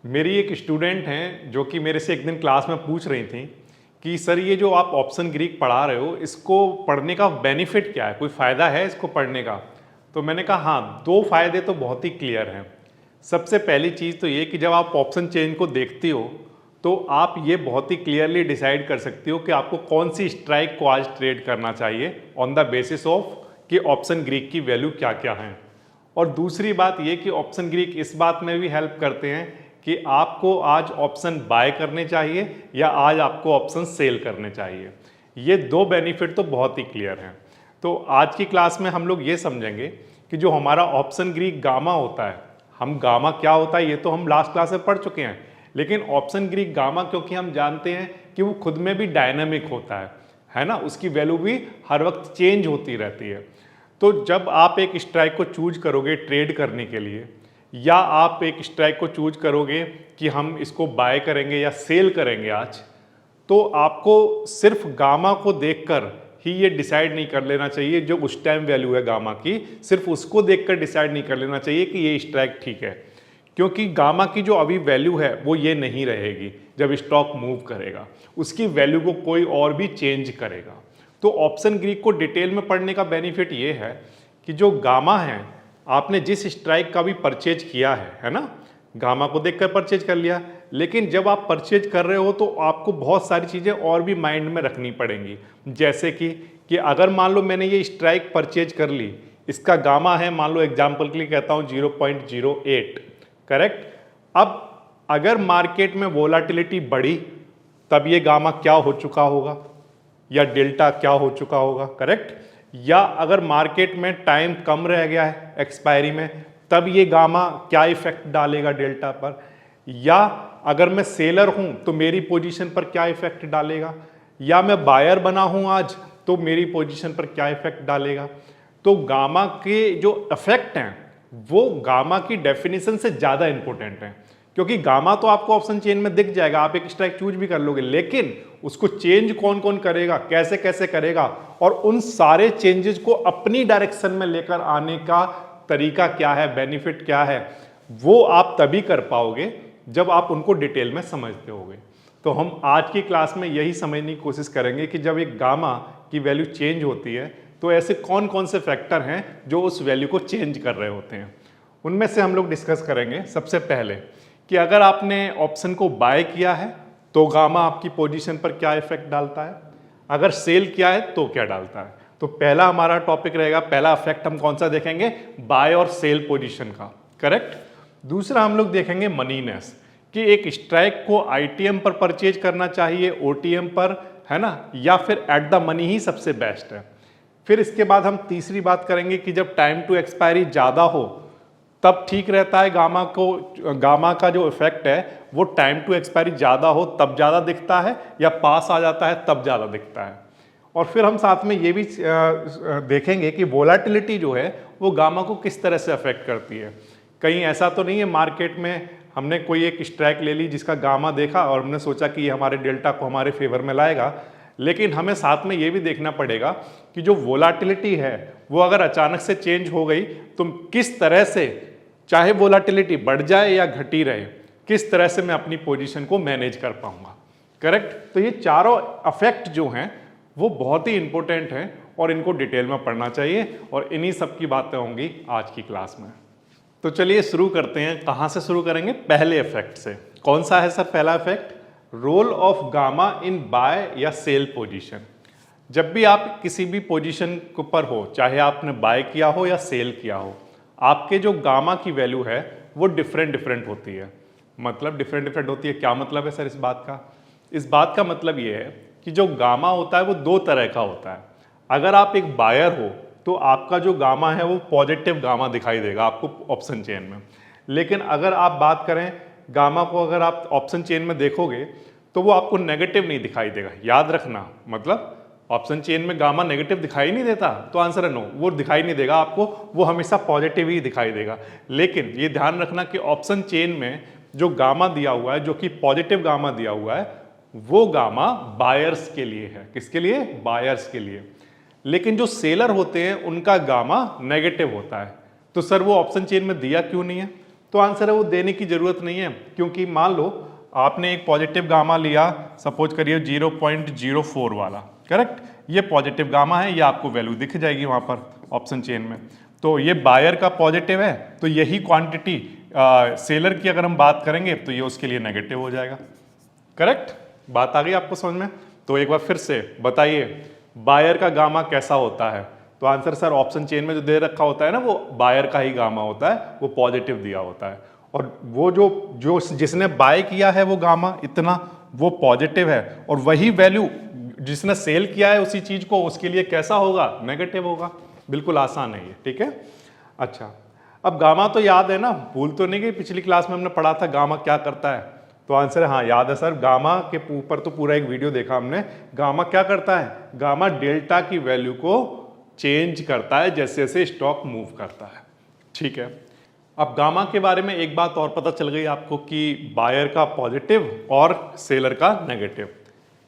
मेरी एक स्टूडेंट हैं जो कि मेरे से एक दिन क्लास में पूछ रही थी कि सर ये जो आप ऑप्शन ग्रीक पढ़ा रहे हो इसको पढ़ने का बेनिफिट क्या है, कोई फ़ायदा है इसको पढ़ने का। तो मैंने कहा हाँ, दो फायदे तो बहुत ही क्लियर हैं। सबसे पहली चीज़ तो ये कि जब आप ऑप्शन चेन को देखती हो तो आप ये बहुत ही क्लियरली डिसाइड कर सकती हो कि आपको कौन सी स्ट्राइक को आज ट्रेड करना चाहिए ऑन द बेसिस ऑफ कि ऑप्शन ग्रीक की वैल्यू क्या क्या है। और दूसरी बात ये कि ऑप्शन ग्रीक इस बात में भी हेल्प करते हैं कि आपको आज ऑप्शन बाय करने चाहिए या आज आपको ऑप्शन सेल करने चाहिए। ये दो बेनिफिट तो बहुत ही क्लियर हैं। तो आज की क्लास में हम लोग ये समझेंगे कि जो हमारा ऑप्शन ग्रीक गामा होता है, हम गामा क्या होता है ये तो हम लास्ट क्लास में पढ़ चुके हैं, लेकिन ऑप्शन ग्रीक गामा क्योंकि हम जानते हैं कि वो खुद में भी डायनामिक होता है ना, उसकी वैल्यू भी हर वक्त चेंज होती रहती है। तो जब आप एक स्ट्राइक को चूज करोगे ट्रेड करने के लिए, या आप एक स्ट्राइक को चूज करोगे कि हम इसको बाय करेंगे या सेल करेंगे आज, तो आपको सिर्फ गामा को देखकर ही ये डिसाइड नहीं कर लेना चाहिए, जो उस टाइम वैल्यू है गामा की सिर्फ उसको देखकर डिसाइड नहीं कर लेना चाहिए कि ये स्ट्राइक ठीक है, क्योंकि गामा की जो अभी वैल्यू है वो ये नहीं रहेगी। जब स्टॉक मूव करेगा उसकी वैल्यू को कोई और भी चेंज करेगा। तो ऑप्शन ग्रीक को डिटेल में पढ़ने का बेनिफिट ये है कि जो गामा है, आपने जिस स्ट्राइक का भी परचेज किया है ना, गामा को देखकर परचेज कर लिया, लेकिन जब आप परचेज कर रहे हो तो आपको बहुत सारी चीज़ें और भी माइंड में रखनी पड़ेंगी। जैसे कि अगर मान लो मैंने ये स्ट्राइक परचेज कर ली, इसका गामा है मान लो एग्जाम्पल के लिए कहता हूँ 0.08, करेक्ट। अब अगर मार्केट में वोलाटिलिटी बढ़ी तब ये गामा क्या हो चुका होगा, या डेल्टा क्या हो चुका होगा, करेक्ट। या अगर मार्केट में टाइम कम रह गया है एक्सपायरी में, तब ये गामा क्या इफेक्ट डालेगा डेल्टा पर। या अगर मैं सेलर हूं तो मेरी पोजीशन पर क्या इफेक्ट डालेगा, या मैं बायर बना हूं आज तो मेरी पोजीशन पर क्या इफेक्ट डालेगा। तो गामा के जो इफेक्ट हैं वो गामा की डेफिनेशन से ज़्यादा इंपॉर्टेंट हैं, क्योंकि गामा तो आपको ऑप्शन चेन में दिख जाएगा, आप एक स्ट्राइक चूज भी कर लोगे, लेकिन उसको चेंज कौन कौन करेगा, कैसे कैसे करेगा, और उन सारे चेंजेस को अपनी डायरेक्शन में लेकर आने का तरीका क्या है, बेनिफिट क्या है, वो आप तभी कर पाओगे जब आप उनको डिटेल में समझते होगे। तो हम आज की क्लास में यही समझने की कोशिश करेंगे कि जब एक गामा की वैल्यू चेंज होती है तो ऐसे कौन कौन से फैक्टर हैं जो उस वैल्यू को चेंज कर रहे होते हैं। उनमें से हम लोग डिस्कस करेंगे सबसे पहले कि अगर आपने ऑप्शन को बाय किया है तो गामा आपकी पोजीशन पर क्या इफेक्ट डालता है, अगर सेल किया है तो क्या डालता है। तो पहला हमारा टॉपिक रहेगा, पहला इफेक्ट हम कौन सा देखेंगे, बाय और सेल पोजीशन का, करेक्ट। दूसरा हम लोग देखेंगे मनीनेस, कि एक स्ट्राइक को आईटीएम पर परचेज करना चाहिए, ओटीएम पर, है ना, या फिर एट द मनी ही सबसे बेस्ट है। फिर इसके बाद हम तीसरी बात करेंगे कि जब टाइम टू एक्सपायरी ज़्यादा हो तब ठीक रहता है गामा का जो इफेक्ट है वो टाइम टू एक्सपायरी ज़्यादा हो तब ज़्यादा दिखता है, या पास आ जाता है तब ज़्यादा दिखता है। और फिर हम साथ में ये भी देखेंगे कि वोलाटिलिटी जो है वो गामा को किस तरह से अफेक्ट करती है। कहीं ऐसा तो नहीं है मार्केट में हमने कोई एक स्ट्राइक ले ली जिसका गामा देखा और हमने सोचा कि ये हमारे डेल्टा को हमारे फेवर में लाएगा, लेकिन हमें साथ में ये भी देखना पड़ेगा कि जो वोलाटिलिटी है वो अगर अचानक से चेंज हो गई तो किस तरह से, चाहे वोलाटिलिटी बढ़ जाए या घटी रहे, किस तरह से मैं अपनी पोजीशन को मैनेज कर पाऊंगा, करेक्ट। तो ये चारों अफेक्ट जो हैं वो बहुत ही इंपॉर्टेंट हैं और इनको डिटेल में पढ़ना चाहिए, और इन्हीं सब की बातें होंगी आज की क्लास में। तो चलिए शुरू करते हैं। कहाँ से शुरू करेंगे, पहले इफेक्ट से। कौन सा है सर पहला effect, role of gamma in buy या सेल पोजीशन। जब भी आप किसी भी पोजीशन के ऊपर हो, चाहे आपने बाय किया हो या सेल किया हो, आपके जो गामा की वैल्यू है वो डिफरेंट होती है। मतलब डिफरेंट होती है, क्या मतलब है सर इस बात का, इस बात का मतलब ये है कि जो गामा होता है वो दो तरह का होता है। अगर आप एक बायर हो तो आपका जो गामा है वो पॉजिटिव गामा दिखाई देगा आपको ऑप्शन चेन में, लेकिन अगर आप बात करें गामा को, अगर आप ऑप्शन चेन में देखोगे तो वो आपको नेगेटिव नहीं दिखाई देगा। याद रखना, मतलब ऑप्शन चेन में गामा नेगेटिव दिखाई नहीं देता, तो आंसर है नो, वो दिखाई नहीं देगा आपको, वो हमेशा पॉजिटिव ही दिखाई देगा। लेकिन ये ध्यान रखना कि ऑप्शन चेन में जो गामा दिया हुआ है, जो कि पॉजिटिव गामा दिया हुआ है, वो गामा बायर्स के लिए है। किसके लिए, बायर्स के लिए। लेकिन जो सेलर होते हैं उनका गामा नेगेटिव होता है। तो सर वो ऑप्शन चेन में दिया क्यों नहीं है, तो तो आंसर है वो देने की जरूरत नहीं है, क्योंकि मान लो आपने एक पॉजिटिव गामा लिया, सपोज करिए 0.04 वाला, करेक्ट, ये पॉजिटिव गामा है, ये आपको वैल्यू दिख जाएगी वहां पर ऑप्शन चेन में। तो ये बायर का पॉजिटिव है, तो यही क्वांटिटी सेलर की अगर हम बात करेंगे तो ये उसके लिए नेगेटिव हो जाएगा। करेक्ट, बात आ गई आपको समझ में? तो एक बार फिर से बताइए बायर का गामा कैसा होता है? तो आंसर सर ऑप्शन चेन में जो दे रखा होता है ना, वो बायर का ही गामा होता है, वो पॉजिटिव दिया होता है, और वो जो जिसने बाय किया है वो गामा इतना, वो पॉजिटिव है, और वही वैल्यू जिसने सेल किया है उसी चीज को, उसके लिए कैसा होगा? नेगेटिव होगा। बिल्कुल आसान है ये, ठीक है। अच्छा, अब गामा तो याद है ना, भूल तो नहीं गई? पिछली क्लास में हमने पढ़ा था गामा क्या करता है। तो आंसर है हाँ याद है सर, गामा के ऊपर तो पूरा एक वीडियो देखा हमने। गामा क्या करता है? गामा डेल्टा की वैल्यू को चेंज करता है जैसे जैसे स्टॉक मूव करता है, ठीक है। अब गामा के बारे में एक बात और पता चल गई आपको कि बायर का पॉजिटिव और सेलर का नेगेटिव।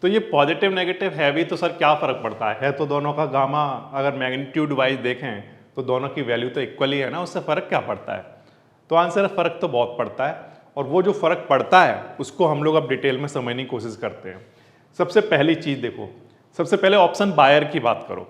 तो ये पॉजिटिव नेगेटिव है भी, तो सर क्या फर्क पड़ता है तो दोनों का गामा अगर मैग्नीट्यूड वाइज देखें तो दोनों की वैल्यू तो इक्वल ही है ना, उससे फर्क क्या पड़ता है? तो आंसर है फर्क तो बहुत पड़ता है, और वो जो फर्क पड़ता है उसको हम लोग अब डिटेल में समझने की कोशिश करते हैं। सबसे पहली चीज देखो, सबसे पहले ऑप्शन बायर की बात करो।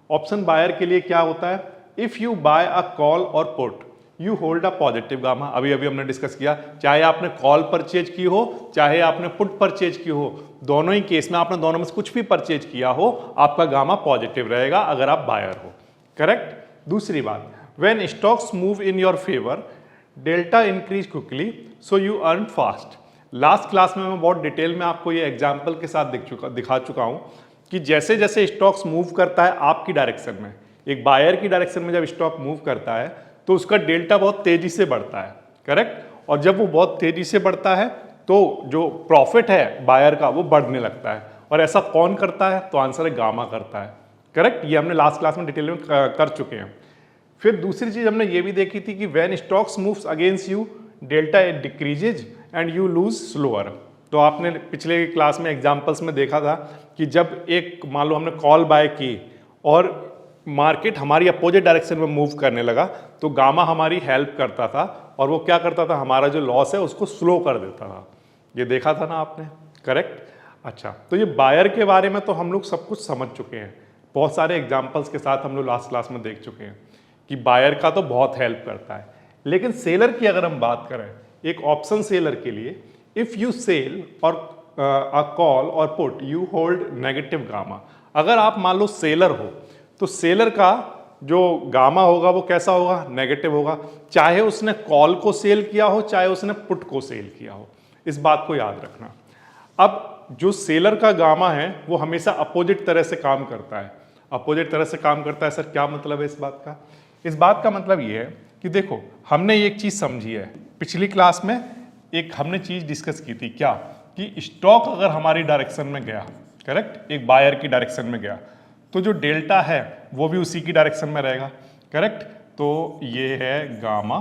ऑप्शन बायर के लिए क्या होता है? If you buy a call और put you hold a positive gamma. अभी अभी हमने डिस्कस किया, चाहे आपने कॉल परचेज की हो चाहे आपने पुट परचेज की हो, दोनों ही केस में आपने दोनों में से कुछ भी परचेज किया हो, आपका गामा पॉजिटिव रहेगा अगर आप बायर हो। करेक्ट। दूसरी बात, when stocks move in your favour delta increase quickly so you earn fast. Last class में मैं बहुत डिटेल में आपको ये एग्जाम्पल के साथ दिखा चुका हूं कि जैसे जैसे स्टॉक्स मूव करता है आपकी डायरेक्शन में, एक बायर की डायरेक्शन में जब स्टॉक मूव करता है तो उसका डेल्टा बहुत तेजी से बढ़ता है। करेक्ट। और जब वो बहुत तेजी से बढ़ता है तो जो प्रॉफिट है बायर का वो बढ़ने लगता है। और ऐसा कौन करता है? तो आंसर है गामा करता है। करेक्ट, ये हमने लास्ट क्लास में डिटेल में कर चुके हैं। फिर दूसरी चीज हमने ये भी देखी थी कि when stocks moves against you delta decreases and you lose slower. तो आपने पिछले क्लास में एग्जांपल्स में देखा था कि जब एक मान लो हमने कॉल बाय की और मार्केट हमारी अपोजिट डायरेक्शन में मूव करने लगा तो गामा हमारी हेल्प करता था, और वो क्या करता था? हमारा जो लॉस है उसको स्लो कर देता था। ये देखा था ना आपने। करेक्ट। अच्छा, तो ये बायर के बारे में तो हम लोग सब कुछ समझ चुके हैं, बहुत सारे एग्जाम्पल्स के साथ हम लोग लास्ट क्लास में देख चुके हैं कि बायर का तो बहुत हेल्प करता है। लेकिन सेलर की अगर हम बात करें, एक ऑप्शन सेलर के लिए, इफ यू सेल और अ कॉल और put you hold negative gamma. अगर आप मान लो सेलर हो तो सेलर का जो गामा होगा वो कैसा होगा? नेगेटिव होगा, चाहे उसने कॉल को सेल किया हो चाहे उसने पुट को सेल किया हो। इस बात को याद रखना। अब जो सेलर का गामा है वो हमेशा अपोजिट तरह से काम करता है। अपोजिट तरह से काम करता है सर, क्या मतलब है इस बात का? इस बात का मतलब ये है कि देखो हमने एक चीज समझी है, पिछली क्लास में एक हमने चीज डिस्कस की थी, क्या कि स्टॉक अगर हमारी डायरेक्शन में गया, करेक्ट, एक बायर की डायरेक्शन में गया तो जो डेल्टा है वो भी उसी की डायरेक्शन में रहेगा। करेक्ट। तो ये है गामा,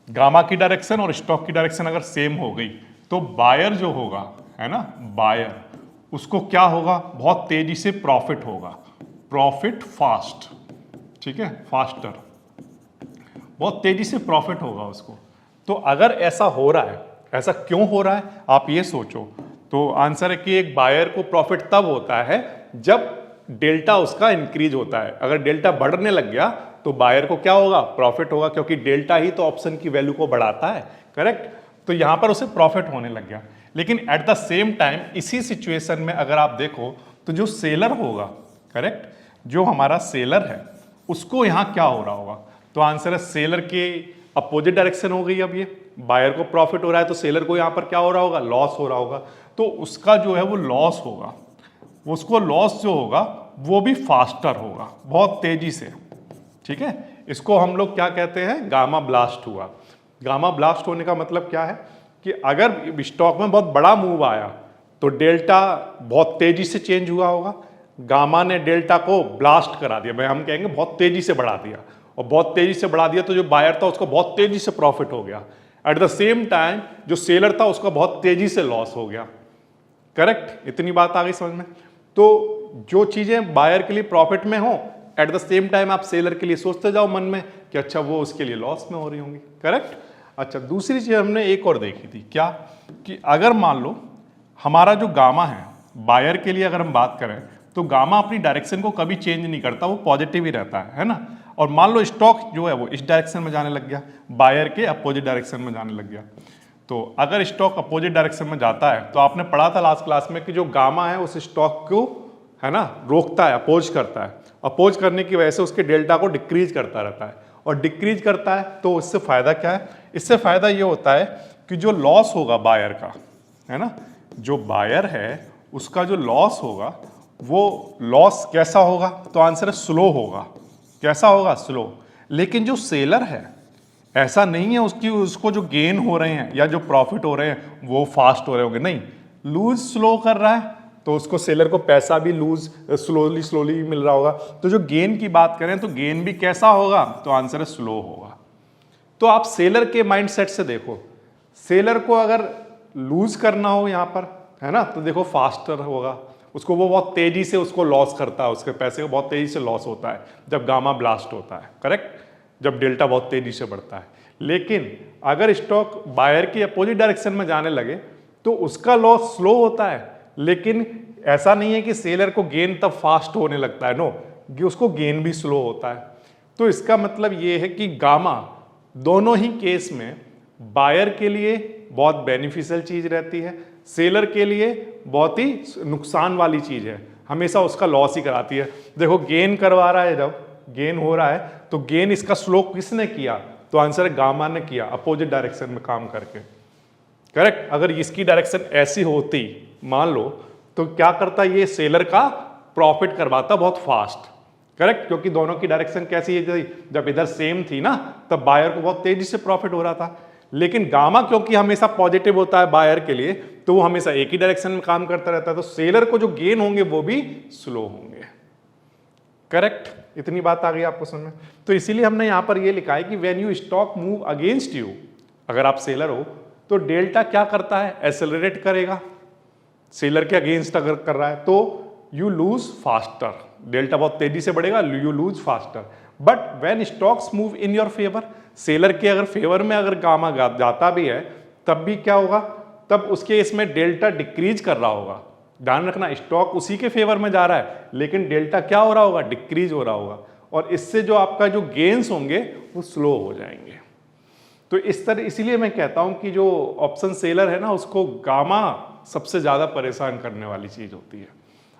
गामा की डायरेक्शन और स्टॉक की डायरेक्शन अगर सेम हो गई तो बायर जो होगा, है ना, बायर, उसको क्या होगा? बहुत तेजी से प्रॉफिट होगा, प्रॉफिट फास्ट, ठीक है, फास्टर, बहुत तेजी से प्रॉफिट होगा उसको। तो अगर ऐसा हो रहा है, ऐसा क्यों हो रहा है आप ये सोचो, तो आंसर है कि एक बायर को प्रॉफिट तब होता है जब डेल्टा उसका इंक्रीज होता है। अगर डेल्टा बढ़ने लग गया तो बायर को क्या होगा? प्रॉफिट होगा, क्योंकि डेल्टा ही तो ऑप्शन की वैल्यू को बढ़ाता है। करेक्ट। तो यहां पर उसे प्रॉफिट होने लग गया। लेकिन एट द सेम टाइम इसी सिचुएशन में अगर आप देखो तो जो सेलर होगा, करेक्ट, जो हमारा सेलर है उसको यहां क्या हो रहा होगा? तो आंसर है सेलर के अपोजिट डायरेक्शन हो गई। अब ये बायर को प्रॉफिट हो रहा है तो सेलर को यहां पर क्या हो रहा होगा? लॉस हो रहा होगा। तो उसका जो है वो लॉस होगा, उसको लॉस जो होगा वो भी फास्टर होगा, बहुत तेजी से। ठीक है, इसको हम लोग क्या कहते हैं? गामा ब्लास्ट हुआ। गामा ब्लास्ट होने का मतलब क्या है कि अगर स्टॉक में बहुत बड़ा मूव आया तो डेल्टा बहुत तेजी से चेंज हुआ होगा, गामा ने डेल्टा को ब्लास्ट करा दिया, भाई हम कहेंगे बहुत तेजी से बढ़ा दिया, और बहुत तेजी से बढ़ा दिया तो जो बायर था उसको बहुत तेजी से प्रॉफिट हो गया। एट द सेम टाइम जो सेलर था उसका बहुत तेजी से लॉस हो गया। करेक्ट, इतनी बात आ गई समझ में? तो जो चीजें बायर के लिए प्रॉफिट में हो, एट द सेम टाइम आप सेलर के लिए सोचते जाओ मन में कि अच्छा वो उसके लिए लॉस में हो रही होंगी। करेक्ट। अच्छा, दूसरी चीज हमने एक और देखी थी, क्या कि अगर मान लो हमारा जो गामा है बायर के लिए अगर हम बात करें तो गामा अपनी डायरेक्शन को कभी चेंज नहीं करता, वो पॉजिटिव ही रहता है ना। और मान लो स्टॉक जो है वो इस डायरेक्शन में जाने लग गया, बायर के अपोजिट डायरेक्शन में जाने लग गया। तो अगर स्टॉक अपोजिट डायरेक्शन में जाता है तो आपने पढ़ा था लास्ट क्लास में कि जो गामा है उस स्टॉक को है ना रोकता है, अपोज करता है। अपोज करने की वजह से उसके डेल्टा को डिक्रीज करता रहता है, और डिक्रीज करता है तो इससे फायदा क्या है, इससे फायदा ये होता है कि जो लॉस होगा बायर का, है ना, जो बायर है उसका जो लॉस होगा वो लॉस कैसा होगा, तो आंसर है स्लो होगा। कैसा होगा, स्लो। लेकिन जो सेलर है ऐसा नहीं है उसको जो गेन हो रहे हैं या जो प्रॉफिट हो रहे हैं वो फास्ट हो रहे होंगे, नहीं, लूज स्लो कर रहा है तो उसको सेलर को पैसा भी लूज स्लोली मिल रहा होगा। तो जो गेन की बात करें तो गेन भी कैसा होगा, तो आंसर है स्लो होगा। तो आप सेलर के माइंडसेट से देखो, सेलर को अगर लूज करना हो यहां पर, है ना, तो देखो फास्टर होगा, उसको वो बहुत तेजी से उसको लॉस करता है, उसके पैसे को बहुत तेजी से लॉस होता है जब गामा ब्लास्ट होता है, करेक्ट, जब डेल्टा बहुत तेजी से बढ़ता है। लेकिन अगर स्टॉक बायर की अपोजिट डायरेक्शन में जाने लगे तो उसका लॉस स्लो होता है, लेकिन ऐसा नहीं है कि सेलर को गेन तब फास्ट होने लगता है, नो, कि उसको गेन भी स्लो होता है। तो इसका मतलब ये है कि गामा दोनों ही केस में बायर के लिए बहुत बेनिफिशियल चीज रहती है, सेलर के लिए बहुत ही नुकसान वाली चीज है, हमेशा उसका लॉस ही कराती है। देखो गेन करवा रहा है, जब गेन हो रहा है तो गेन इसका स्लो किसने किया, तो आंसर है गामा ने किया, अपोजिट डायरेक्शन में काम करके, करेक्ट। अगर इसकी डायरेक्शन ऐसी होती मान लो तो क्या करता, ये सेलर का प्रॉफिट करवाता बहुत फास्ट, करेक्ट, क्योंकि दोनों की डायरेक्शन कैसी है, जब इधर सेम थी ना तब बायर को बहुत तेजी से प्रॉफिट हो रहा था। लेकिन गामा क्योंकि हमेशा पॉजिटिव होता है बायर के लिए तो वो हमेशा एक ही डायरेक्शन में काम करता रहता है, तो सेलर को जो गेन होंगे वो भी स्लो होंगे, करेक्ट। इतनी बात आ गई आपको समझ में। तो इसीलिए हमने यहां पर ये लिखा है कि when you stock move against you, अगर आप सेलर हो तो डेल्टा क्या करता है, एक्सेलरेट करेगा। सेलर के अगेंस्ट अगर कर रहा है तो यू लूज फास्टर, डेल्टा बहुत तेजी से बढ़ेगा, you lose faster. But when stocks move in your favour, seller के अगर फेवर में अगर गामा जाता भी है तब भी क्या होगा, तब उसके इसमें डेल्टा डिक्रीज कर रहा होगा। ध्यान रखना, स्टॉक उसी के फेवर में जा रहा है लेकिन डेल्टा क्या हो रहा होगा, डिक्रीज हो रहा होगा, और इससे जो आपका जो गेन्स होंगे वो स्लो हो जाएंगे। तो इस तरह, इसीलिए मैं कहता हूं कि जो ऑप्शन सेलर है ना उसको गामा सबसे ज्यादा परेशान करने वाली चीज होती है।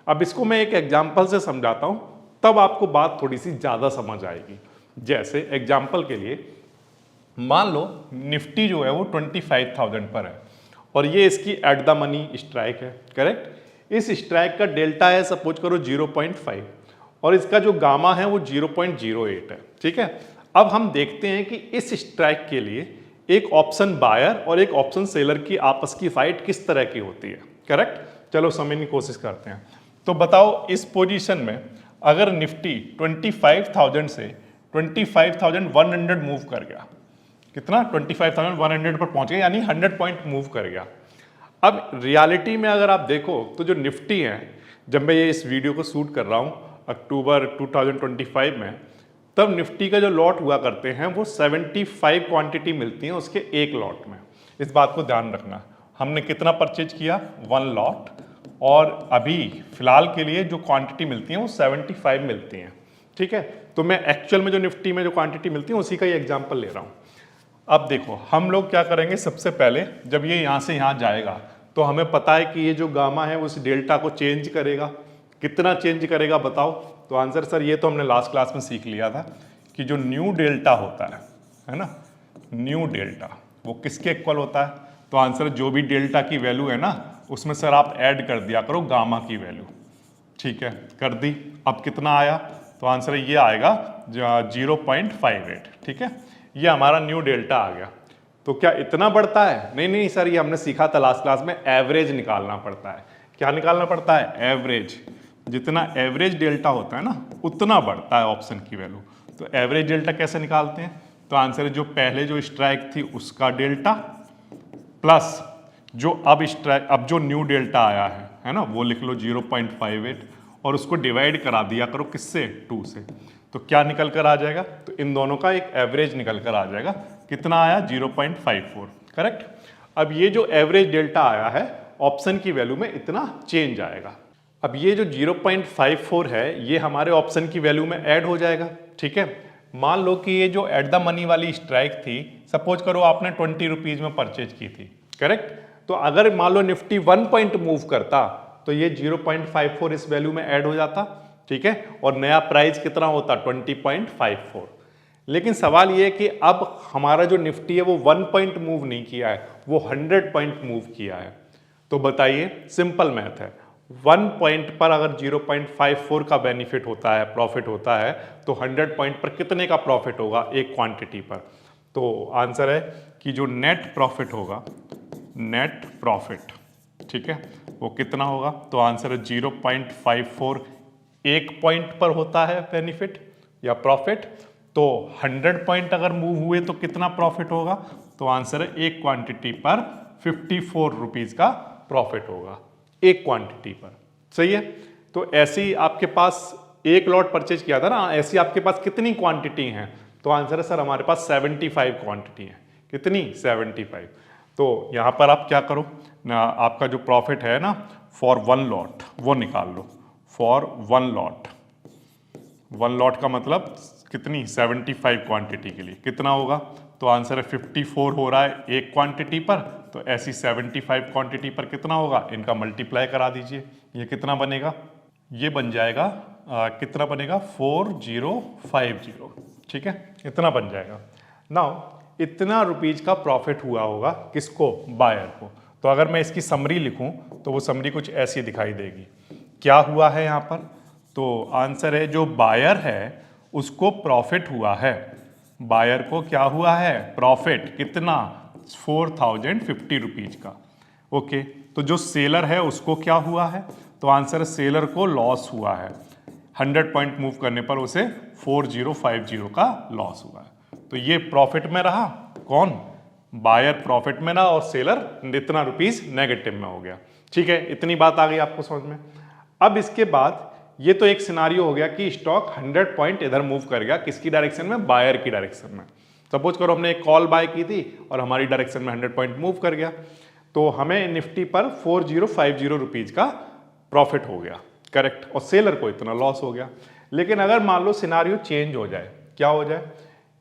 अब इसको मैं एक एग्जाम्पल से समझाता हूं, तब आपको बात थोड़ी सी ज्यादा समझ आएगी। जैसे एग्जाम्पल के लिए मान लो निफ्टी जो है वो 25,000 पर है और ये इसकी एट द मनी स्ट्राइक है, करेक्ट। इस स्ट्राइक का डेल्टा है सपोज करो 0.5 और इसका जो गामा है वो 0.08 है, ठीक है। अब हम देखते हैं कि इस स्ट्राइक के लिए एक ऑप्शन बायर और एक ऑप्शन सेलर की आपस की फाइट किस तरह की होती है, करेक्ट। चलो समझने की कोशिश करते हैं। तो बताओ इस पोजीशन में अगर निफ्टी 25,000 से 25,100 मूव कर गया, कितना, 25,100 पर पहुंच गया, यानी 100 पॉइंट मूव कर गया। अब रियलिटी में अगर आप देखो तो जो निफ्टी है, जब मैं ये इस वीडियो को शूट कर रहा हूं अक्टूबर 2025 में, तब निफ्टी का जो लॉट हुआ करते हैं वो 75 क्वांटिटी मिलती है उसके एक लॉट में। इस बात को ध्यान रखना, हमने कितना परचेज किया, 1 लॉट, और अभी फिलहाल के लिए जो क्वांटिटी मिलती है वो 75 मिलती हैं, ठीक है। तो मैं एक्चुअल में जो निफ्टी में जो क्वांटिटी मिलती है उसी का ही एग्जाम्पल ले रहा हूँ। अब देखो हम लोग क्या करेंगे, सबसे पहले जब ये यहाँ से यहाँ जाएगा तो हमें पता है कि ये जो गामा है उस डेल्टा को चेंज करेगा। कितना चेंज करेगा बताओ, तो आंसर सर ये तो हमने लास्ट क्लास में सीख लिया था कि जो न्यू डेल्टा होता है ना, न्यू डेल्टा वो किसके इक्वल होता है, तो आंसर जो भी डेल्टा की वैल्यू है ना उसमें सर आप ऐड कर दिया करो गामा की वैल्यू, ठीक है, कर दी। अब कितना आया, तो आंसर ये आएगा 0.58, ठीक है, ये हमारा न्यू डेल्टा आ गया। तो क्या इतना बढ़ता है, नहीं नहीं सर, ये हमने सीखा था लास्ट क्लास में, एवरेज निकालना पड़ता है। क्या निकालना पड़ता है, एवरेज। जितना एवरेज डेल्टा होता है ना उतना बढ़ता है ऑप्शन की वैल्यू। तो एवरेज डेल्टा कैसे निकालते हैं, तो आंसर है जो पहले जो स्ट्राइक थी उसका डेल्टा प्लस जो अब जो न्यू डेल्टा आया है ना, वो लिख लो 0.58 और उसको डिवाइड करा दिया करो किससे, 2 से। तो क्या निकल कर आ जाएगा, तो इन दोनों का एक एवरेज निकल कर आ जाएगा कितना आया 0.54, करेक्ट। अब ये जो एवरेज डेल्टा आया है ऑप्शन की वैल्यू में इतना चेंज आएगा। अब ये जो 0.54 है ये हमारे ऑप्शन की वैल्यू में ऐड हो जाएगा, ठीक है। मान लो कि ये जो एट द मनी वाली स्ट्राइक थी, सपोज करो आपने 20 रुपीज में परचेज की थी, करेक्ट। तो अगर मान लो निफ्टी 1 पॉइंट मूव करता तो ये 0.54 इस वैल्यू में ऐड हो जाता, ठीक है, और नया प्राइस कितना होता 20.54। लेकिन सवाल ये है कि अब हमारा जो निफ्टी है वो 1 पॉइंट मूव नहीं किया है, वो 100 पॉइंट मूव किया है। तो बताइए, सिंपल मैथ है, 1 पॉइंट पर अगर 0.54 का बेनिफिट होता है, प्रॉफिट होता है, तो 100 पॉइंट पर कितने का प्रॉफिट होगा एक क्वांटिटी पर। तो आंसर है कि जो नेट प्रॉफिट होगा, नेट प्रॉफिट, ठीक है, वो कितना होगा। तो आंसर है 0.54 एक पॉइंट पर होता है बेनिफिट या प्रॉफिट। तो 100 पॉइंट अगर मूव हुए तो कितना प्रॉफिट होगा। तो आंसर है एक क्वांटिटी पर 54 रुपीज का प्रॉफिट होगा एक क्वांटिटी पर, सही है। तो ऐसे ही आपके पास एक लॉट परचेज किया था ना, ऐसी आपके पास कितनी क्वांटिटी हैं। तो आंसर है सर हमारे पास 75 क्वांटिटी है। कितनी 75। तो यहां पर आप क्या करो ना, आपका जो प्रॉफिट है ना फॉर 1 लॉट वो निकाल लो। फॉर 1 लॉट, 1 लॉट का मतलब कितनी 75 क्वांटिटी के लिए कितना होगा। तो आंसर है 54 हो रहा है एक क्वांटिटी पर, तो ऐसी 75 क्वांटिटी पर कितना होगा, इनका मल्टीप्लाई करा दीजिए। ये कितना बनेगा, ये बन जाएगा कितना बनेगा 4050, ठीक है, इतना बन जाएगा। नाउ इतना रुपीज का प्रॉफिट हुआ होगा किसको, बायर को। तो अगर मैं इसकी समरी लिखूं तो वो समरी कुछ ऐसी दिखाई देगी। क्या हुआ है यहाँ पर, तो आंसर है जो बायर है उसको प्रॉफिट हुआ है, बायर को क्या हुआ है प्रॉफिट, कितना 4050 रुपीज का, ओके। तो जो सेलर है उसको क्या हुआ है, तो आंसर है सेलर को लॉस हुआ है, 100 पॉइंट मूव करने पर उसे 4050 का लॉस हुआ है। तो ये प्रॉफिट में रहा, कौन, बायर प्रॉफिट में रहा और सेलर इतना रुपीज नेगेटिव में हो गया, ठीक है। इतनी बात आ गई आपको समझ में। अब इसके बाद ये तो एक सिनारियो हो गया कि स्टॉक 100 पॉइंट इधर मूव कर गया, किसकी डायरेक्शन में, बायर की डायरेक्शन में। सपोज करो हमने एक कॉल बाय की थी और हमारी डायरेक्शन में 100 पॉइंट मूव कर गया, तो हमें निफ्टी पर 4050 रुपीज का प्रॉफिट हो गया, करेक्ट, और सेलर को इतना लॉस हो गया। लेकिन अगर मान लो सिनारियो चेंज हो जाए, क्या हो जाए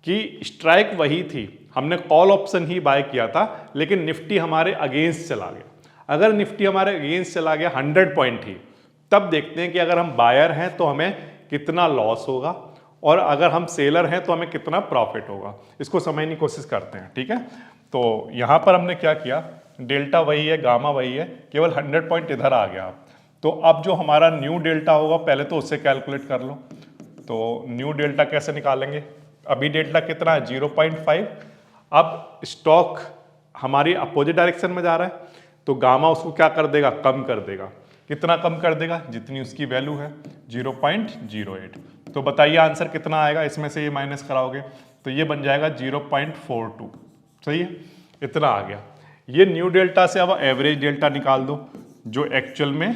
कि स्ट्राइक वही थी, हमने कॉल ऑप्शन ही बाय किया था लेकिन निफ्टी हमारे अगेंस्ट चला गया। अगर निफ्टी हमारे अगेंस्ट चला गया 100 पॉइंट ही, तब देखते हैं कि अगर हम बायर हैं तो हमें कितना लॉस होगा और अगर हम सेलर हैं तो हमें कितना प्रॉफिट होगा। इसको समझने की कोशिश करते हैं, ठीक है। तो यहां पर हमने क्या किया, डेल्टा वही है, गामा वही है, केवल 100 पॉइंट इधर आ गया। तो अब जो हमारा न्यू डेल्टा होगा पहले तो उससे कैलकुलेट कर लो। तो न्यू डेल्टा कैसे निकालेंगे, अभी डेल्टा कितना है 0.5। अब स्टॉक हमारी अपोजिट डायरेक्शन में जा रहा है तो गामा उसको क्या कर देगा, कम कर देगा। कितना कम कर देगा, जितनी उसकी वैल्यू है 0.08। तो बताइए आंसर कितना आएगा, इसमें से ये माइनस कराओगे तो ये बन जाएगा 0.42, सही है, इतना आ गया। ये न्यू डेल्टा से अब एवरेज डेल्टा निकाल दो जो एक्चुअल में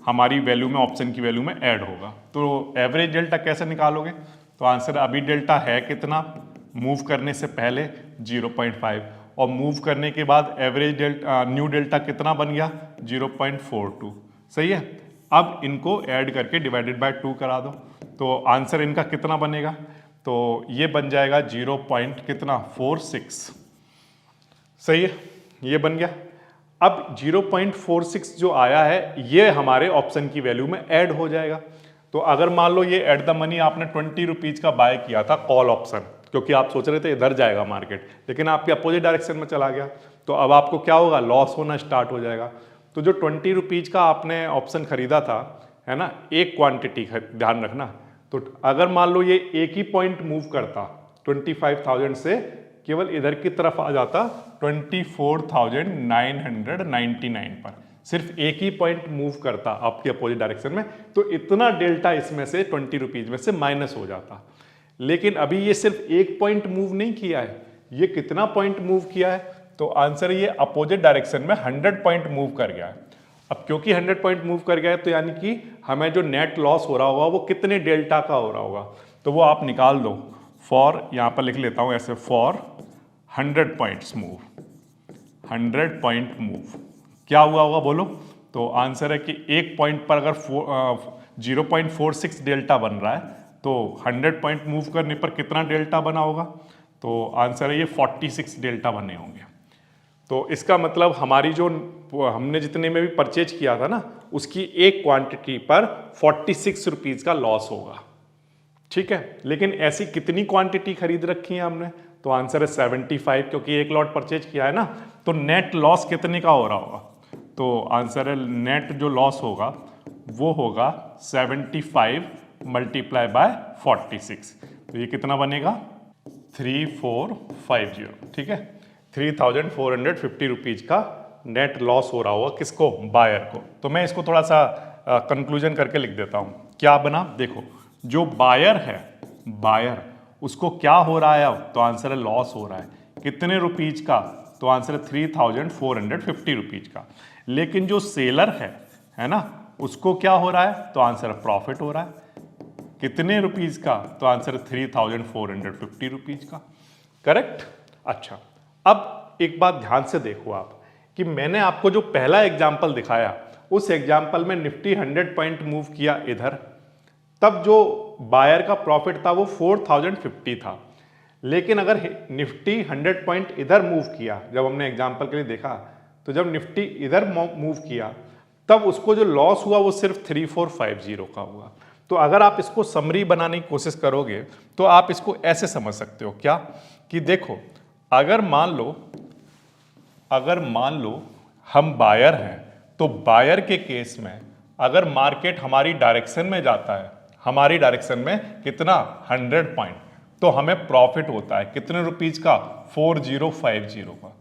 हमारी वैल्यू में, ऑप्शन की वैल्यू में ऐड होगा। तो एवरेज डेल्टा कैसे निकालोगे, तो आंसर अभी डेल्टा है कितना, मूव करने से पहले 0.5 और मूव करने के बाद एवरेज डेल्टा, न्यू डेल्टा कितना बन गया 0.42, सही है। अब इनको ऐड करके डिवाइडेड बाय 2 करा दो तो आंसर इनका कितना बनेगा, तो ये बन जाएगा 0.46, सही है, ये बन गया। अब 0.46 जो आया है ये हमारे ऑप्शन की वैल्यू में ऐड हो जाएगा। तो अगर मान लो ये एट द मनी आपने 20 रुपीज का बाय किया था कॉल ऑप्शन, क्योंकि आप सोच रहे थे इधर जाएगा मार्केट, लेकिन आपके अपोजिट डायरेक्शन में चला गया, तो अब आपको क्या होगा, लॉस होना स्टार्ट हो जाएगा। तो जो 20 रुपीज का आपने ऑप्शन खरीदा था, है ना, एक क्वांटिटी, ध्यान रखना। तो अगर मान लो ये एक ही पॉइंट मूव करता 25,000 से केवल इधर की तरफ आ जाता 24,999 पर, सिर्फ एक ही पॉइंट मूव करता आपके अपोजिट डायरेक्शन में, तो इतना डेल्टा इसमें से 20 रुपीज में से माइनस हो जाता। लेकिन अभी ये सिर्फ एक पॉइंट मूव नहीं किया है, ये कितना पॉइंट मूव किया है, तो आंसर ये अपोजिट डायरेक्शन में 100 पॉइंट मूव कर गया है। अब क्योंकि 100 पॉइंट मूव कर गया है तो यानी कि हमें जो नेट लॉस हो रहा होगा वो कितने डेल्टा का हो रहा होगा, तो वो आप निकाल दो। फॉर, यहाँ पर लिख लेता हूँ ऐसे, for 100 points move, 100 point move क्या हुआ होगा बोलो? तो आंसर है कि एक पॉइंट पर अगर 0.46 डेल्टा बन रहा है तो 100 पॉइंट मूव करने पर कितना डेल्टा बना होगा? तो आंसर है ये 46 डेल्टा बने होंगे। तो इसका मतलब हमारी जो हमने जितने में भी परचेज किया था ना, उसकी एक क्वांटिटी पर 46 रुपीज़ का लॉस होगा। ठीक है, लेकिन ऐसी कितनी क्वांटिटी खरीद रखी है हमने? तो आंसर है 75, क्योंकि एक लॉट परचेज किया है ना, तो नेट लॉस कितने का हो रहा होगा? तो आंसर है नेट जो लॉस होगा वो होगा 75 मल्टीप्लाई बाय 46। तो ये कितना बनेगा? 3450। ठीक है, 3450 रुपीज़ का नेट लॉस हो रहा होगा। किसको? बायर को। तो मैं इसको थोड़ा सा कंक्लूजन करके लिख देता हूँ। क्या बना? देखो, जो बायर है, बायर उसको क्या हो रहा है अब? तो आंसर है लॉस हो रहा है। कितने रुपीज़ का? तो आंसर है 3450 रुपीज़ का। लेकिन जो सेलर है ना, उसको क्या हो रहा है? तो आंसर है प्रॉफिट हो रहा है। कितने रुपीज़ का? तो आंसर है 3450 रुपीज़ का। करेक्ट? अच्छा, अब एक बात ध्यान से देखो आप कि मैंने आपको जो पहला एग्जाम्पल दिखाया, उस एग्जाम्पल में निफ्टी 100 पॉइंट मूव किया इधर, तब जो बायर का प्रॉफिट था वो 4050 था। लेकिन अगर निफ्टी 100 पॉइंट इधर मूव किया, जब हमने एग्जाम्पल के लिए देखा, तो जब निफ्टी इधर मूव किया तब उसको जो लॉस हुआ वो सिर्फ 3450 का हुआ। तो अगर आप इसको समरी बनाने की कोशिश करोगे तो आप इसको ऐसे समझ सकते हो। क्या? कि देखो, अगर मान लो हम बायर हैं, तो बायर के केस में अगर मार्केट हमारी डायरेक्शन में जाता है, हमारी डायरेक्शन में कितना? 100 पॉइंट, तो हमें प्रॉफिट होता है कितने रुपीज़ का? 4050 का।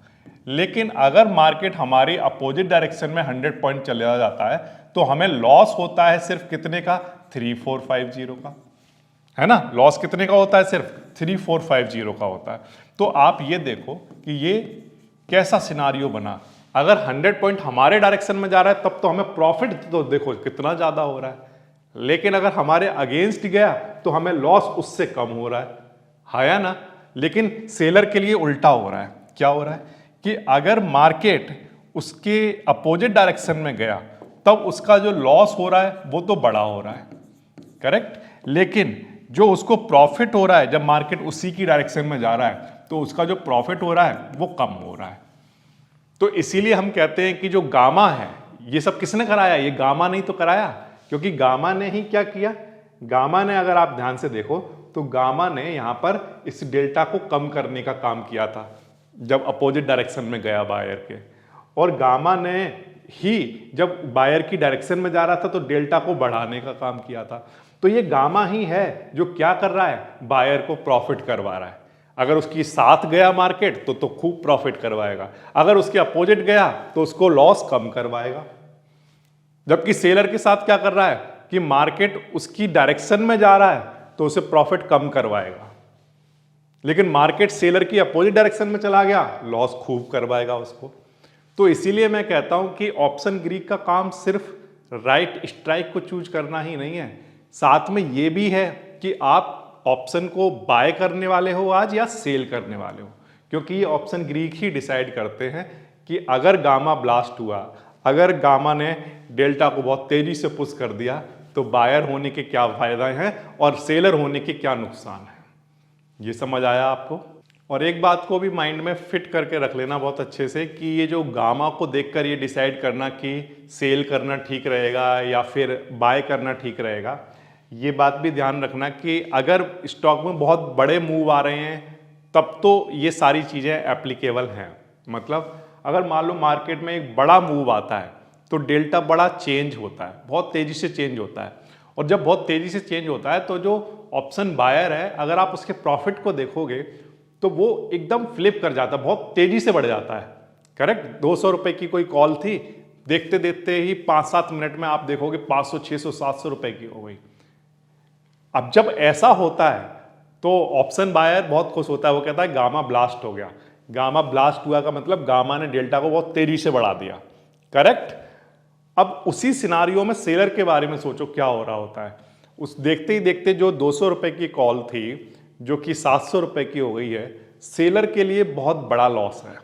लेकिन अगर मार्केट हमारी अपोजिट डायरेक्शन में 100 पॉइंट चला जाता है तो हमें लॉस होता है सिर्फ कितने का? 3450 का। है ना? लॉस कितने का होता है? सिर्फ 3450 का होता है। तो आप ये देखो कि ये कैसा सिनारियो बना। अगर 100 पॉइंट हमारे डायरेक्शन में जा रहा है तब तो हमें प्रॉफिट तो देखो कितना ज़्यादा हो रहा है, लेकिन अगर हमारे अगेंस्ट गया तो हमें लॉस उससे कम हो रहा है या ना? लेकिन सेलर के लिए उल्टा हो रहा है। क्या हो रहा है कि अगर मार्केट उसके अपोजिट डायरेक्शन में गया तब उसका जो लॉस हो रहा है वो तो बड़ा हो रहा है। करेक्ट? लेकिन जो उसको प्रॉफिट हो रहा है जब मार्केट उसी की डायरेक्शन में जा रहा है, तो उसका जो प्रॉफिट हो रहा है वो कम हो रहा है। तो इसीलिए हम कहते हैं कि जो गामा है, ये सब किसने कराया? ये गामा नहीं तो कराया, क्योंकि गामा ने ही क्या किया? गामा ने, अगर आप ध्यान से देखो तो गामा ने यहां पर इस डेल्टा को कम करने का काम किया था जब अपोजिट डायरेक्शन में गया बायर के, और गामा ने ही जब बायर की डायरेक्शन में जा रहा था तो डेल्टा को बढ़ाने का काम किया था। तो ये गामा ही है जो क्या कर रहा है? बायर को प्रॉफिट करवा रहा है। अगर उसकी साथ गया मार्केट तो खूब प्रॉफिट करवाएगा, अगर उसके अपोजिट गया तो उसको लॉस कम करवाएगा। जबकि सेलर के साथ क्या कर रहा है कि मार्केट उसकी डायरेक्शन में जा रहा है तो उसे प्रॉफिट कम करवाएगा, लेकिन मार्केट सेलर की अपोजिट डायरेक्शन में चला गया, लॉस खूब करवाएगा उसको। तो इसीलिए मैं कहता हूं कि ऑप्शन ग्रीक का काम सिर्फ राइट स्ट्राइक को चूज करना ही नहीं है, साथ में ये भी है कि आप ऑप्शन को बाय करने वाले हो आज या सेल करने वाले हो, क्योंकि ये ऑप्शन ग्रीक ही डिसाइड करते हैं कि अगर गामा ब्लास्ट हुआ, अगर गामा ने डेल्टा को बहुत तेजी से पुश कर दिया तो बायर होने के क्या फायदा हैं और सेलर होने के क्या नुकसान है। ये समझ आया आपको? और एक बात को भी माइंड में फिट करके रख लेना बहुत अच्छे से कि ये जो गामा को देखकर ये डिसाइड करना कि सेल करना ठीक रहेगा या फिर बाय करना ठीक रहेगा, ये बात भी ध्यान रखना कि अगर स्टॉक में बहुत बड़े मूव आ रहे हैं तब तो ये सारी चीज़ें एप्लीकेबल हैं। मतलब अगर मान लो मार्केट में एक बड़ा मूव आता है तो डेल्टा बड़ा चेंज होता है, बहुत तेज़ी से चेंज होता है, और जब बहुत तेज़ी से चेंज होता है तो जो ऑप्शन बायर है, अगर आप उसके प्रॉफिट को देखोगे तो वो एकदम फ्लिप कर जाता है, बहुत तेज़ी से बढ़ जाता है। करेक्ट? 200 रुपये की कोई कॉल थी, देखते देखते ही 5-7 मिनट में आप देखोगे 500, 600, 700 रुपये की हो गई। अब जब ऐसा होता है तो ऑप्शन बायर बहुत खुश होता है, वो कहता है गामा ब्लास्ट हो गया। गामा ब्लास्ट हुआ का मतलब गामा ने डेल्टा को बहुत तेजी से बढ़ा दिया। करेक्ट? अब उसी सिनारियो में सेलर के बारे में सोचो क्या हो रहा होता है। उस देखते ही देखते जो 200 रुपये की कॉल थी जो कि 700 रुपये की हो गई है, सेलर के लिए बहुत बड़ा लॉस है,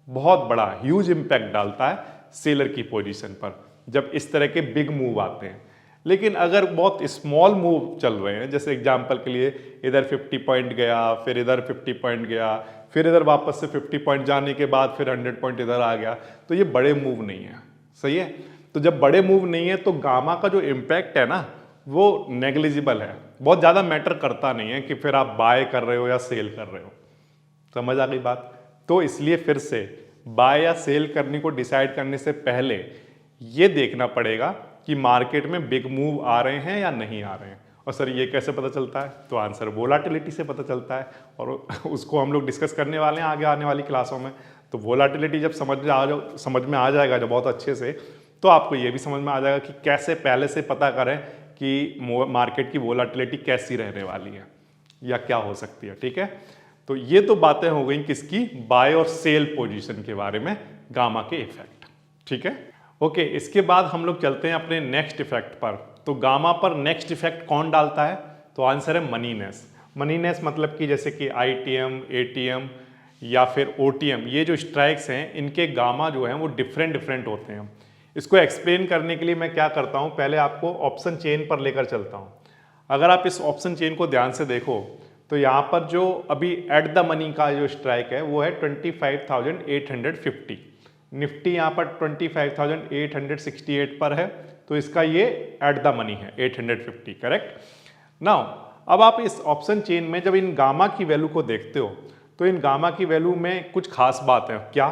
बहुत बड़ा ह्यूज इम्पैक्ट डालता है सेलर की पोजीशन पर जब इस तरह के बिग मूव आते हैं। लेकिन अगर बहुत स्मॉल मूव चल रहे हैं, जैसे एग्जांपल के लिए इधर 50 पॉइंट गया, फिर इधर 50 पॉइंट गया, फिर इधर वापस से 50 पॉइंट जाने के बाद फिर 100 पॉइंट इधर आ गया, तो ये बड़े मूव नहीं है। सही है। तो जब बड़े मूव नहीं है तो गामा का जो इम्पैक्ट है ना वो नेग्लिजिबल है, बहुत ज़्यादा मैटर करता नहीं है कि फिर आप बाय कर रहे हो या सेल कर रहे हो। समझ आ गई बात। तो इसलिए फिर से बाय या सेल करने को डिसाइड करने से पहले ये देखना पड़ेगा कि मार्केट में बिग मूव आ रहे हैं या नहीं आ रहे हैं। और सर ये कैसे पता चलता है? तो आंसर वोलाटिलिटी से पता चलता है, और उसको हम लोग डिस्कस करने वाले हैं आगे आने वाली क्लासों में। तो वोलाटिलिटी जब समझ में आ जाएगा जब बहुत अच्छे से, तो आपको ये भी समझ में आ जाएगा कि कैसे पहले से पता करें कि मार्केट की वोलाटिलिटी कैसी रहने वाली है या क्या हो सकती है। ठीक है। तो ये तो बातें हो गई किसकी, बाय और सेल पोजीशन के बारे में, गामा के इफेक्ट। ठीक है। ओके, इसके बाद हम लोग चलते हैं अपने नेक्स्ट इफेक्ट पर। तो गामा पर नेक्स्ट इफेक्ट कौन डालता है? तो आंसर है मनीनेस। मनीनेस मतलब कि जैसे कि आईटीएम, एटीएम या फिर ओटीएम, ये जो स्ट्राइक्स हैं इनके गामा जो हैं वो डिफरेंट होते हैं। इसको एक्सप्लेन करने के लिए मैं क्या करता हूँ, पहले आपको ऑप्शन चेन पर लेकर चलता हूँ। अगर आप इस ऑप्शन चेन को ध्यान से देखो तो यहाँ पर जो अभी एट द मनी का जो स्ट्राइक है वो है 25,850। निफ्टी यहाँ पर 25,868 पर है, तो इसका ये एट द मनी है 850। करेक्ट। नाउ अब आप इस ऑप्शन चेन में जब इन गामा की वैल्यू को देखते हो तो इन गामा की वैल्यू में कुछ खास बात है। क्या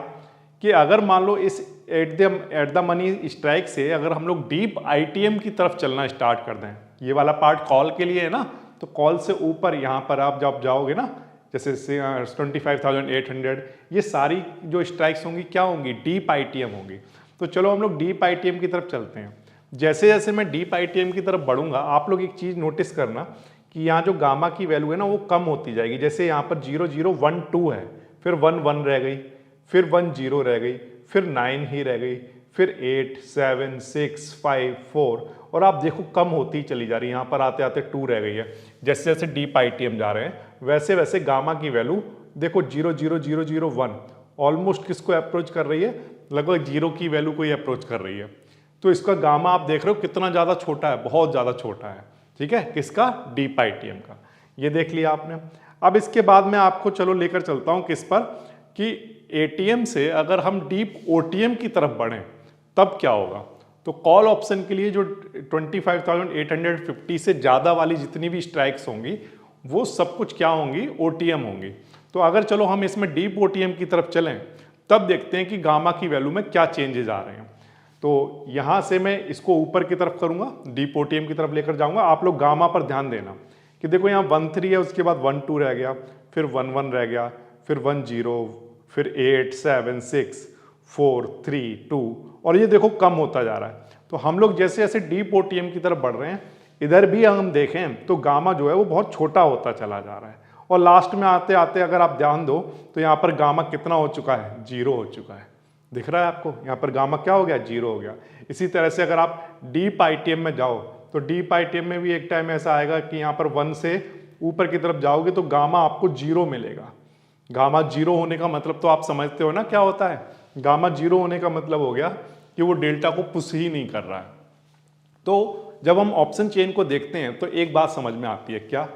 कि अगर मान लो इस एट द मनी स्ट्राइक से अगर हम लोग डीप आईटीएम की तरफ चलना स्टार्ट कर दें, ये वाला पार्ट कॉल के लिए है ना, तो कॉल से ऊपर यहाँ पर आप जब जाओगे ना, जैसे 25,800, ये सारी जो स्ट्राइक्स होंगी क्या होंगी, डीप आईटीएम होंगी। तो चलो हम लोग डीप आईटीएम की तरफ चलते हैं। जैसे जैसे मैं डीप आईटीएम की तरफ बढ़ूंगा, आप लोग एक चीज़ नोटिस करना कि यहाँ जो गामा की वैल्यू है ना वो कम होती जाएगी। जैसे यहाँ पर 0012 है, फिर 11 रह गई, फिर 10 रह गई, फिर 9 ही रह गई, फिर 8, 7, 6, 5, 4, और आप देखो कम होती ही चली जा रही है। यहाँ पर आते आते 2 रह गई है। जैसे जैसे डीप आईटीएम जा रहे हैं वैसे वैसे गामा की वैल्यू देखो 0.0001 ऑलमोस्ट किसको अप्रोच कर रही है, लगभग 0 की वैल्यू को ही अप्रोच कर रही है। तो इसका गामा आप देख रहे हो कितना ज़्यादा छोटा है, बहुत ज़्यादा छोटा है। ठीक है, किसका, डीप आईटीएम का। ये देख लिया आपने। अब इसके बाद मैं आपको चलो लेकर चलता हूँ किस पर, कि एटीएम से अगर हम डीप ओटीएम की तरफ बढ़ें तब क्या होगा। तो कॉल ऑप्शन के लिए जो 25,850 से ज़्यादा वाली जितनी भी स्ट्राइक्स होंगी वो सब कुछ क्या होंगी, ओटीएम होंगी। तो अगर चलो हम इसमें डीप ओटीएम की तरफ चलें तब देखते हैं कि गामा की वैल्यू में क्या चेंजेस आ रहे हैं। तो यहाँ से मैं इसको ऊपर की तरफ करूँगा, डीप ओटीएम की तरफ लेकर जाऊँगा। आप लोग गामा पर ध्यान देना कि देखो यहाँ 13 है, उसके बाद 12 रह गया, फिर 11 रह गया, फिर 10, फिर 8, 7, 6, 4, 3, 2, और ये देखो कम होता जा रहा है। तो हम लोग जैसे जैसे डीप ओटीएम की तरफ बढ़ रहे हैं, इधर भी हम देखें तो गामा जो है वो बहुत छोटा होता चला जा रहा है। और लास्ट में आते आते अगर आप ध्यान दो तो यहाँ पर गामा कितना हो चुका है, 0 हो चुका है। दिख रहा है आपको, यहाँ पर गामा क्या हो गया, 0 हो गया। इसी तरह से अगर आप डीप आईटीएम में जाओ तो डीप आईटीएम में भी एक टाइम ऐसा आएगा कि यहाँ पर 1 से ऊपर की तरफ जाओगे तो गामा आपको 0 मिलेगा। गामा 0 होने का मतलब तो आप समझते हो ना क्या होता है। गामा 0 होने का मतलब हो गया कि वो डेल्टा को पुश ही नहीं कर रहा है। तो जब हम ऑप्शन चेन को देखते हैं तो एक बात समझ में आती है, क्या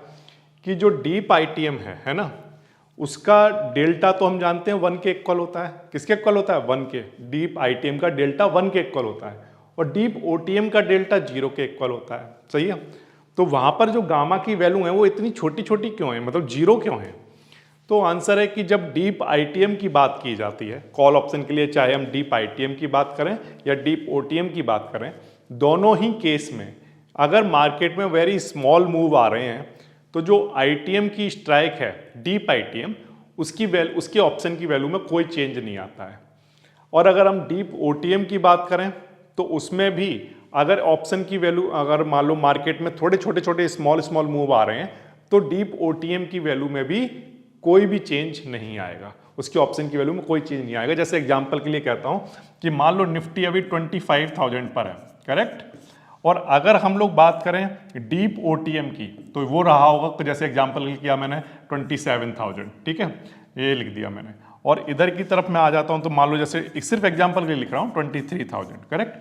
कि जो डीप आईटीएम है ना, उसका डेल्टा तो हम जानते हैं 1 के इक्वल होता है। किसके इक्वल होता है, 1 के। डीप आईटीएम का डेल्टा 1 के इक्वल होता है और डीप ओटीएम का डेल्टा 0 के इक्वल होता है। सही है। तो वहां पर जो गामा की वैल्यू है वो इतनी छोटी छोटी क्यों है, मतलब 0 क्यों है। तो आंसर है कि जब डीप आईटीएम की बात की जाती है कॉल ऑप्शन के लिए, चाहे हम डीप आईटीएम की बात करें या डीप ओटीएम की बात करें, दोनों ही केस में अगर मार्केट में वेरी स्मॉल मूव आ रहे हैं तो जो आईटीएम की स्ट्राइक है, डीप आईटीएम, उसके ऑप्शन की वैल्यू में कोई चेंज नहीं आता है। और अगर हम डीप ओटीएम की बात करें तो उसमें भी अगर ऑप्शन की वैल्यू, अगर मान लो मार्केट में थोड़े छोटे स्मॉल मूव आ रहे हैं तो डीप ओटीएम की वैल्यू में भी कोई भी चेंज नहीं आएगा, उसकी ऑप्शन की वैल्यू में कोई चेंज नहीं आएगा। जैसे एग्जांपल के लिए कहता हूं कि मान लो निफ्टी अभी 25,000 पर है, करेक्ट, और अगर हम लोग बात करें डीप ओटीएम की तो वो रहा होगा, जैसे एग्जांपल किया मैंने 27,000, ठीक है। ये लिख दिया मैंने। और इधर की तरफ मैं आ जाता हूं तो मान लो जैसे सिर्फ एग्जांपल के लिए लिख रहा हूं 23,000, करेक्ट।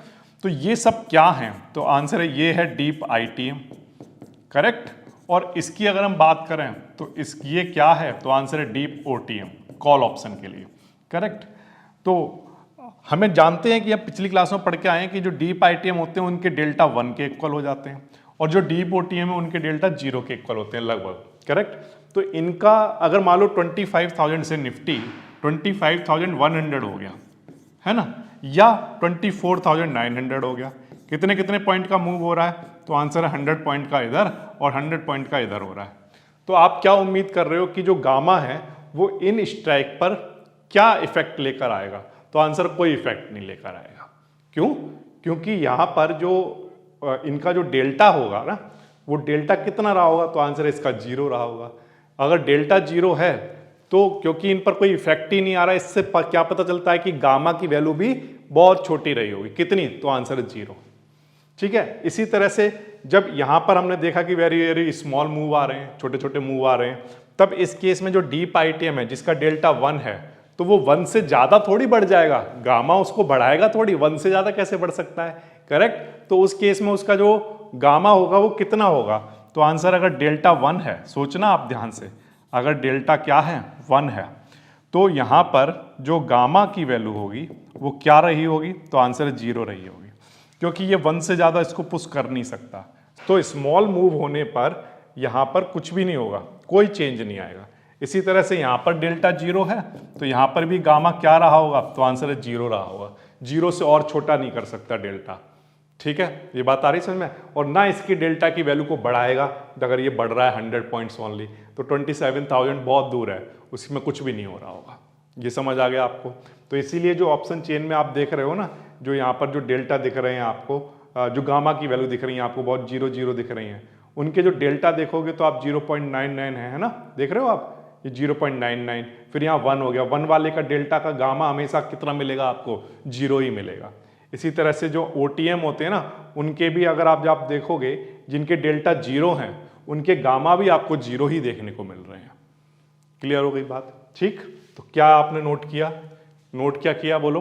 तो ये सब क्या हैं, तो आंसर है ये है डीप आईटीएम, करेक्ट। और इसकी अगर हम बात करें तो ये क्या है, तो आंसर है डीप ओटीएम, कॉल ऑप्शन के लिए, करेक्ट। तो हमें जानते हैं कि अब पिछली क्लास में पढ़ के आए हैं कि जो डीप आईटीएम होते हैं उनके डेल्टा 1 के इक्वल हो जाते हैं, और जो डीप ओटीएम है उनके डेल्टा 0 के इक्वल होते हैं लगभग, करेक्ट। तो इनका अगर मान लो 25,000 से निफ्टी 25,100 हो गया, है ना, या 24,900 हो गया, कितने कितने पॉइंट का मूव हो रहा है, तो आंसर है 100 पॉइंट का इधर और 100 पॉइंट का इधर हो रहा है। तो आप क्या उम्मीद कर रहे हो कि जो गामा है वो इन स्ट्राइक पर क्या इफेक्ट लेकर आएगा, तो आंसर कोई इफेक्ट नहीं लेकर आएगा। क्यों? क्योंकि यहां पर जो इनका जो डेल्टा होगा ना, वो डेल्टा कितना रहा होगा, तो आंसर इसका 0 रहा होगा। अगर डेल्टा 0 है तो क्योंकि इन पर कोई इफेक्ट ही नहीं आ रहा, इससे क्या पता चलता है कि गामा की वैल्यू भी बहुत छोटी रही होगी, कितनी, तो आंसर है 0, ठीक है। इसी तरह से जब यहां पर हमने देखा कि वेरी वेरी स्मॉल मूव आ रहे हैं, छोटे छोटे मूव आ रहे हैं, तब इस केस में जो डीप आईटीएम है जिसका डेल्टा 1 है, तो वो 1 से ज्यादा थोड़ी बढ़ जाएगा, गामा उसको बढ़ाएगा थोड़ी, 1 से ज्यादा कैसे बढ़ सकता है, करेक्ट। तो उस केस में उसका जो गामा होगा वो कितना होगा, तो आंसर अगर डेल्टा 1 है, सोचना आप ध्यान से, अगर डेल्टा क्या है 1 है, तो यहां पर जो गामा की वैल्यू होगी वो क्या रही होगी, तो आंसर 0 रही होगी, क्योंकि ये 1 से ज्यादा इसको पुश कर नहीं सकता। तो स्मॉल मूव होने पर यहां पर कुछ भी नहीं होगा, कोई चेंज नहीं आएगा। इसी तरह से यहां पर डेल्टा 0 है तो यहां पर भी गामा क्या रहा होगा, तो आंसर है 0 रहा होगा, 0 से और छोटा नहीं कर सकता डेल्टा, ठीक है। ये बात आ रही समझ में, और ना इसकी डेल्टा की वैल्यू को बढ़ाएगा, अगर ये बढ़ रहा है 100 पॉइंट्स ओनली, तो 27,000 बहुत दूर है, उसमें कुछ भी नहीं हो रहा होगा। ये समझ आ गया आपको। तो इसीलिए जो ऑप्शन चेन में आप देख रहे हो ना, जो यहाँ पर जो डेल्टा दिख रहे हैं आपको, जो गामा की वैल्यू दिख रही है आपको बहुत 0 दिख रही हैं, उनके जो डेल्टा देखोगे तो आप 0.99 है ना, देख रहे हो आप, ये 0.99, फिर यहाँ 1 हो गया, 1 वाले का डेल्टा का गामा हमेशा कितना मिलेगा आपको, 0 ही मिलेगा। इसी तरह से जो ओटीएम होते हैं ना, उनके भी अगर आप देखोगे जिनके डेल्टा 0 हैं उनके गामा भी आपको 0 ही देखने को मिल रहे हैं। क्लियर हो गई बात, ठीक। तो क्या आपने नोट किया, नोट क्या किया बोलो,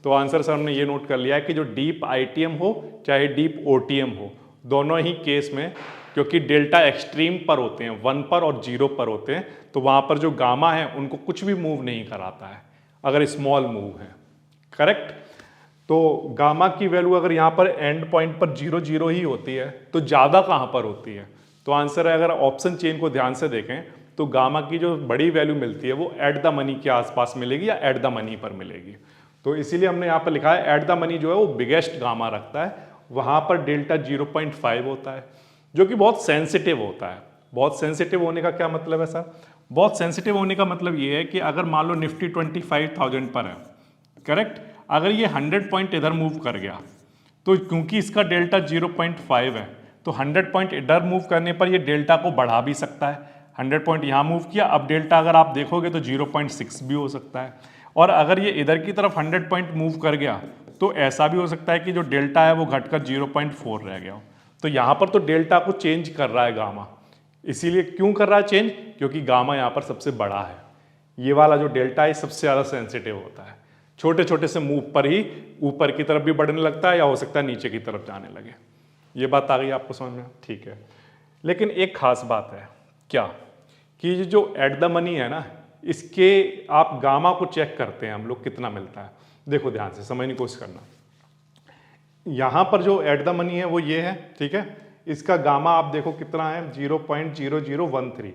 तो आंसर सर हमने ये नोट कर लिया है कि जो डीप आईटीएम हो चाहे डीप ओटीएम हो, दोनों ही केस में क्योंकि डेल्टा एक्सट्रीम पर होते हैं, 1 पर और 0 पर होते हैं, तो वहां पर जो गामा है उनको कुछ भी मूव नहीं कराता है अगर स्मॉल मूव है, करेक्ट। तो गामा की वैल्यू अगर यहाँ पर एंड पॉइंट पर 0 ही होती है तो ज़्यादा कहाँ पर होती है, तो आंसर है, अगर ऑप्शन चेन को ध्यान से देखें तो गामा की जो बड़ी वैल्यू मिलती है वो एट द मनी के आसपास मिलेगी या एट द मनी पर मिलेगी। तो इसीलिए हमने यहाँ पर लिखा है एट द मनी जो है वो बिगेस्ट गामा रखता है, वहाँ पर डेल्टा 0.5 होता है, जो कि बहुत सेंसिटिव होता है। बहुत सेंसिटिव होने का क्या मतलब है सर, बहुत सेंसिटिव होने का मतलब ये है कि अगर मान लो निफ्टी 25,000 पर है, करेक्ट, अगर ये 100 पॉइंट इधर मूव कर गया तो क्योंकि इसका डेल्टा 0.5 है तो 100 पॉइंट इधर मूव करने पर ये डेल्टा को बढ़ा भी सकता है। 100 पॉइंट यहाँ मूव किया, अब डेल्टा अगर आप देखोगे तो 0.6 भी हो सकता है, और अगर ये इधर की तरफ 100 पॉइंट मूव कर गया तो ऐसा भी हो सकता है कि जो डेल्टा है वो घटकर 0.4 रह गया हो। तो यहाँ पर तो डेल्टा को चेंज कर रहा है गामा, इसीलिए क्यों कर रहा है चेंज, क्योंकि गामा यहाँ पर सबसे बड़ा है, ये वाला जो डेल्टा है सबसे ज़्यादा सेंसिटिव होता है, छोटे छोटे से मूव पर ही ऊपर की तरफ भी बढ़ने लगता है या हो सकता है नीचे की तरफ जाने लगे। ये बात आ गई आपको समझ में, ठीक है। लेकिन एक खास बात है क्या, कि जो एट द मनी है ना, इसके आप गामा को चेक करते हैं हम लोग कितना मिलता है, देखो ध्यान से समझने की कोशिश करना। यहाँ पर जो एट द मनी है वो ये है, ठीक है, इसका गामा आप देखो कितना है 0.0013।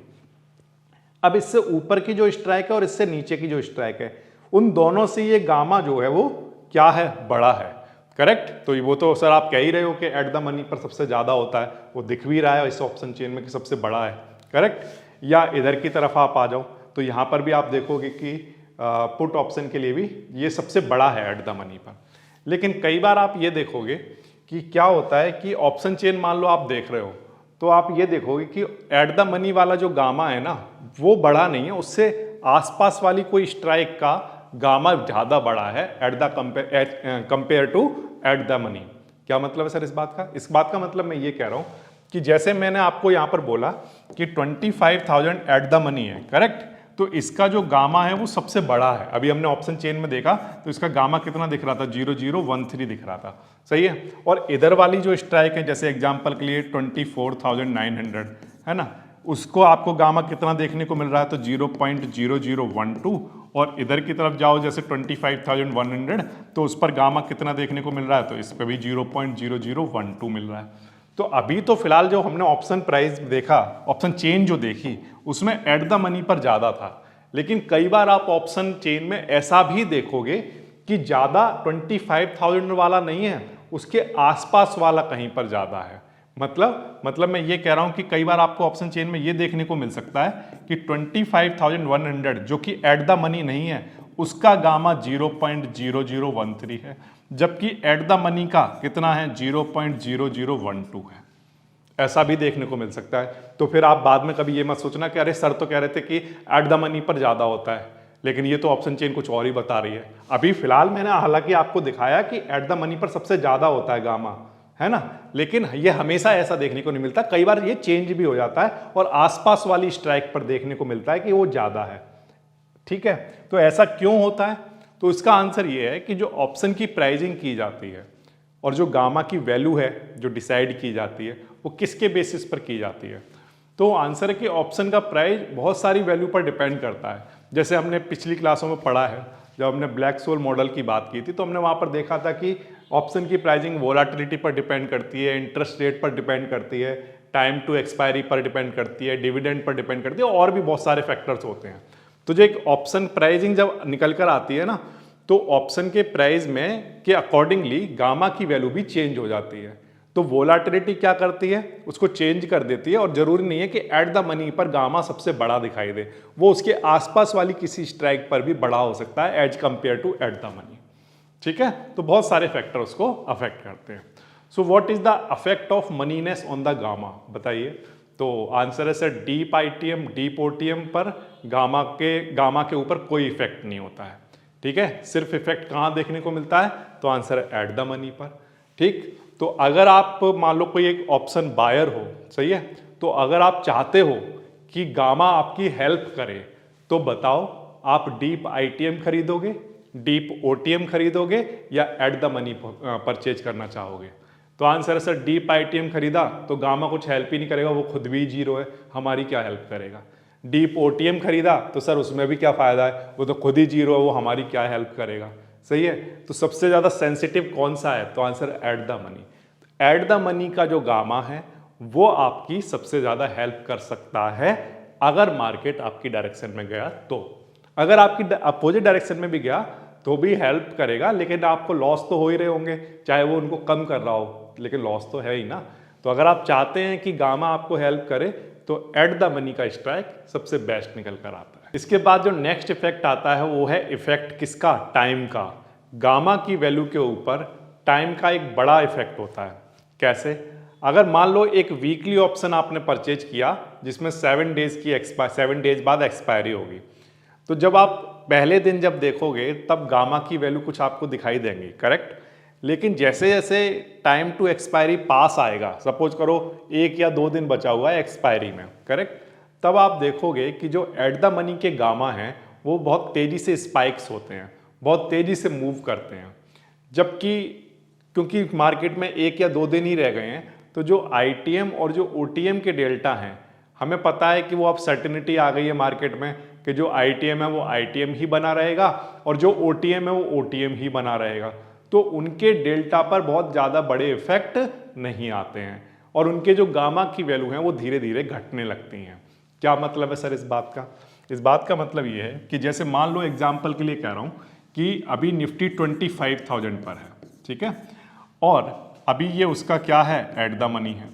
अब इससे ऊपर की जो स्ट्राइक है और इससे नीचे की जो स्ट्राइक है, उन दोनों से ये गामा जो है वो क्या है, बड़ा है, करेक्ट। तो वो तो सर आप कह ही रहे हो कि एट द मनी पर सबसे ज्यादा होता है, वो दिख भी रहा है इस ऑप्शन चेन में कि सबसे बड़ा है, करेक्ट। या इधर की तरफ आप आ जाओ तो यहाँ पर भी आप देखोगे कि पुट ऑप्शन के लिए भी ये सबसे बड़ा है एट द मनी पर। लेकिन कई बार आप ये देखोगे कि क्या होता है कि ऑप्शन चेन मान लो आप देख रहे हो तो आप ये देखोगे कि एट द मनी वाला जो गामा है ना वो बड़ा नहीं है, उससे आसपास वाली कोई स्ट्राइक का गामा ज्यादा बड़ा है at the compare to at the money. क्या मतलब है सर इस बात का, इस बात का मतलब मैं ये कह रहा हूं कि जैसे मैंने आपको यहां पर बोला कि 25,000 एट द मनी है, करेक्ट, तो तो इसका जो गामा है वो सबसे बड़ा है। अभी हमने ऑप्शन चेन में देखा तो इसका गामा कितना दिख रहा था, 0013 दिख रहा था, सही है। और इधर वाली जो स्ट्राइक है, जैसे एग्जांपल के लिए 24,900 है ना, उसको आपको गामा कितना देखने को मिल रहा है, तो 0.0012। और इधर की तरफ जाओ जैसे 25,100, तो उस पर गामा कितना देखने को मिल रहा है, तो इस पर भी 0.0012 मिल रहा है। तो अभी तो फिलहाल जो हमने ऑप्शन प्राइस देखा, ऑप्शन चेन जो देखी, उसमें एट द मनी पर ज़्यादा था। लेकिन कई बार आप ऑप्शन चेन में ऐसा भी देखोगे कि ज़्यादा 25,000 वाला नहीं है, उसके आसपास वाला कहीं पर ज़्यादा है। मतलब मैं ये कह रहा हूँ कि कई बार आपको ऑप्शन चेन में ये देखने को मिल सकता है कि 25,100 जो कि एट द मनी नहीं है, उसका गामा 0.0013 है, जबकि एट द मनी का कितना है, 0.0012 है। ऐसा भी देखने को मिल सकता है। तो फिर आप बाद में कभी ये मत सोचना कि अरे सर तो कह रहे थे कि एट द मनी पर ज़्यादा होता है, लेकिन ये तो ऑप्शन चेन कुछ और ही बता रही है। अभी फिलहाल मैंने हालांकि आपको दिखाया कि एट द मनी पर सबसे ज़्यादा होता है गामा, है ना, लेकिन ये हमेशा ऐसा देखने को नहीं मिलता। कई बार ये चेंज भी हो जाता है और आसपास वाली स्ट्राइक पर देखने को मिलता है कि वो ज़्यादा है। ठीक है, तो ऐसा क्यों होता है? तो इसका आंसर ये है कि जो ऑप्शन की प्राइसिंग की जाती है और जो गामा की वैल्यू है जो डिसाइड की जाती है, वो किसके बेसिस पर की जाती है? तो आंसर है कि ऑप्शन का प्राइस बहुत सारी वैल्यू पर डिपेंड करता है। जैसे हमने पिछली क्लासों में पढ़ा है, जब हमने ब्लैक सोल मॉडल की बात की थी, तो हमने वहाँ पर देखा था कि ऑप्शन की प्राइसिंग वोलाटिलिटी पर डिपेंड करती है, इंटरेस्ट रेट पर डिपेंड करती है, टाइम टू एक्सपायरी पर डिपेंड करती है, डिविडेंड पर डिपेंड करती है, और भी बहुत सारे फैक्टर्स होते हैं। तो जो एक ऑप्शन प्राइसिंग जब निकल कर आती है ना, तो ऑप्शन के प्राइस में के अकॉर्डिंगली गामा की वैल्यू भी चेंज हो जाती है। तो वोलाटिलिटी क्या करती है, उसको चेंज कर देती है, और जरूरी नहीं है कि एट द मनी पर गामा सबसे बड़ा दिखाई दे, वो उसके आसपास वाली किसी स्ट्राइक पर भी बड़ा हो सकता है as compare to at the money. ठीक है, तो बहुत सारे फैक्टर उसको अफेक्ट करते हैं। So what is the affect of moneyness on the gamma, बताइए। तो आंसर है sir deep ITM, deep OTM पर गामा के ऊपर कोई इफेक्ट नहीं होता है। ठीक है, सिर्फ इफेक्ट कहाँ देखने को मिलता है, तो आंसर है एट द मनी पर। ठीक, तो अगर आप मान लो कोई एक ऑप्शन बायर हो, सही है, तो अगर आप चाहते हो कि गामा आपकी हेल्प करे, तो बताओ आप डीप आईटीएम खरीदोगे, डीप ओटीएम खरीदोगे, या एट द मनी परचेज करना चाहोगे? तो आंसर है सर डीप आईटीएम खरीदा तो गामा कुछ हेल्प ही नहीं करेगा, वो खुद भी जीरो है, हमारी क्या हेल्प करेगा। डीप ओटीएम खरीदा तो सर उसमें भी क्या फायदा है, वो तो खुद ही जीरो है, वो हमारी क्या हेल्प करेगा। सही है, तो सबसे ज्यादा सेंसिटिव कौन सा है, तो answer eight the money. Eight the money का जो गामा है वो आपकी सबसे ज्यादा हेल्प कर सकता है अगर मार्केट आपकी डायरेक्शन में गया तो। अगर आपकी अपोजिट डायरेक्शन में भी गया तो भी हेल्प करेगा, लेकिन आपको लॉस तो हो ही रहे होंगे, चाहे वो उनको कम कर रहा हो, लेकिन लॉस तो है ही ना। तो अगर आप चाहते हैं कि गामा आपको हेल्प करे तो एट द मनी का स्ट्राइक सबसे बेस्ट निकल कर आता है। इसके बाद जो नेक्स्ट इफेक्ट आता है वो है इफेक्ट किसका, टाइम का। गामा की वैल्यू के ऊपर टाइम का एक बड़ा इफेक्ट होता है। कैसे? अगर मान लो एक वीकली ऑप्शन आपने परचेज किया जिसमें 7 डेज बाद एक्सपायरी होगी, तो जब आप पहले दिन जब देखोगे तब गामा की वैल्यू कुछ आपको दिखाई देंगी, करेक्ट। लेकिन जैसे जैसे टाइम टू एक्सपायरी पास आएगा, सपोज करो 1 या 2 दिन बचा हुआ है एक्सपायरी में, करेक्ट, तब आप देखोगे कि जो एट द मनी के गामा हैं वो बहुत तेजी से स्पाइक्स होते हैं, बहुत तेजी से मूव करते हैं। जबकि क्योंकि मार्केट में 1 या 2 दिन ही रह गए हैं, तो जो आईटीएम और जो ओटीएम के डेल्टा हैं, हमें पता है कि वो अब सर्टेनिटी आ गई है मार्केट में कि जो आईटीएम है वो आईटीएम ही बना रहेगा और जो ओटीएम है वो ओटीएम ही बना रहेगा। तो उनके डेल्टा पर बहुत ज़्यादा बड़े इफेक्ट नहीं आते हैं और उनके जो गामा की वैल्यू हैं वो धीरे धीरे घटने लगती हैं। क्या मतलब है सर इस बात का? इस बात का मतलब ये है कि जैसे मान लो एग्जाम्पल के लिए कह रहा हूँ कि अभी निफ्टी 25,000 पर है, ठीक है, और अभी ये उसका क्या है, एट द मनी है।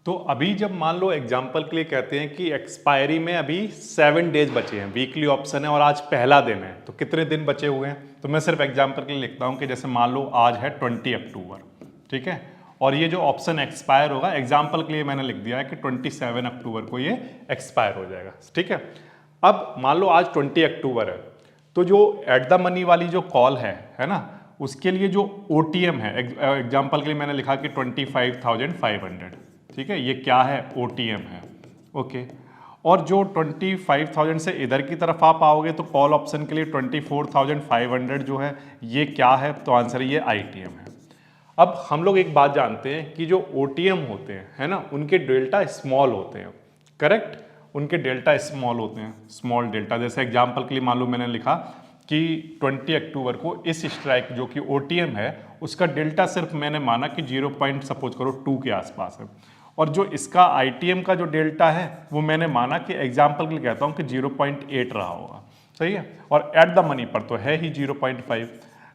तो अभी जब मान लो एग्जाम्पल के लिए कहते हैं कि एक्सपायरी में अभी 7 डेज बचे हैं, वीकली ऑप्शन है और आज पहला दिन है, तो कितने दिन बचे हुए हैं? तो मैं सिर्फ एग्जाम्पल के लिए लिखता हूँ कि जैसे मान लो आज है 20 अक्टूबर, ठीक है, और ये जो ऑप्शन एक्सपायर होगा, एग्जाम्पल के लिए मैंने लिख दिया है कि 27 अक्टूबर को ये एक्सपायर हो जाएगा, ठीक है। अब मान लो आज 20 अक्टूबर है, तो जो एट द मनी वाली जो कॉल है ना, उसके लिए जो ओटीएम है, एग्जाम्पल के लिए मैंने लिखा कि 25,500, ठीक है, ये क्या है, ओटीएम है, ओके। और जो 25,000 से इधर की तरफ आप आओगे तो कॉल ऑप्शन के लिए 24,500 जो है ये क्या है, तो आंसर ये ITM है। अब हम लोग एक बात जानते हैं कि जो OTM होते हैं, है ना, उनके डेल्टा स्मॉल होते हैं, करेक्ट, उनके डेल्टा स्मॉल होते हैं, स्मॉल डेल्टा। जैसे एग्जांपल के लिए मान लो मैंने लिखा कि 20 अक्टूबर को इस स्ट्राइक जो कि OTM है उसका डेल्टा सिर्फ मैंने माना कि 0. सपोज करो 2 के आसपास है, और जो इसका ITM का जो डेल्टा है वो मैंने माना कि एग्जांपल के लिए कहता हूँ कि 0.8 रहा होगा, सही है, और एट द मनी पर तो है ही 0.5।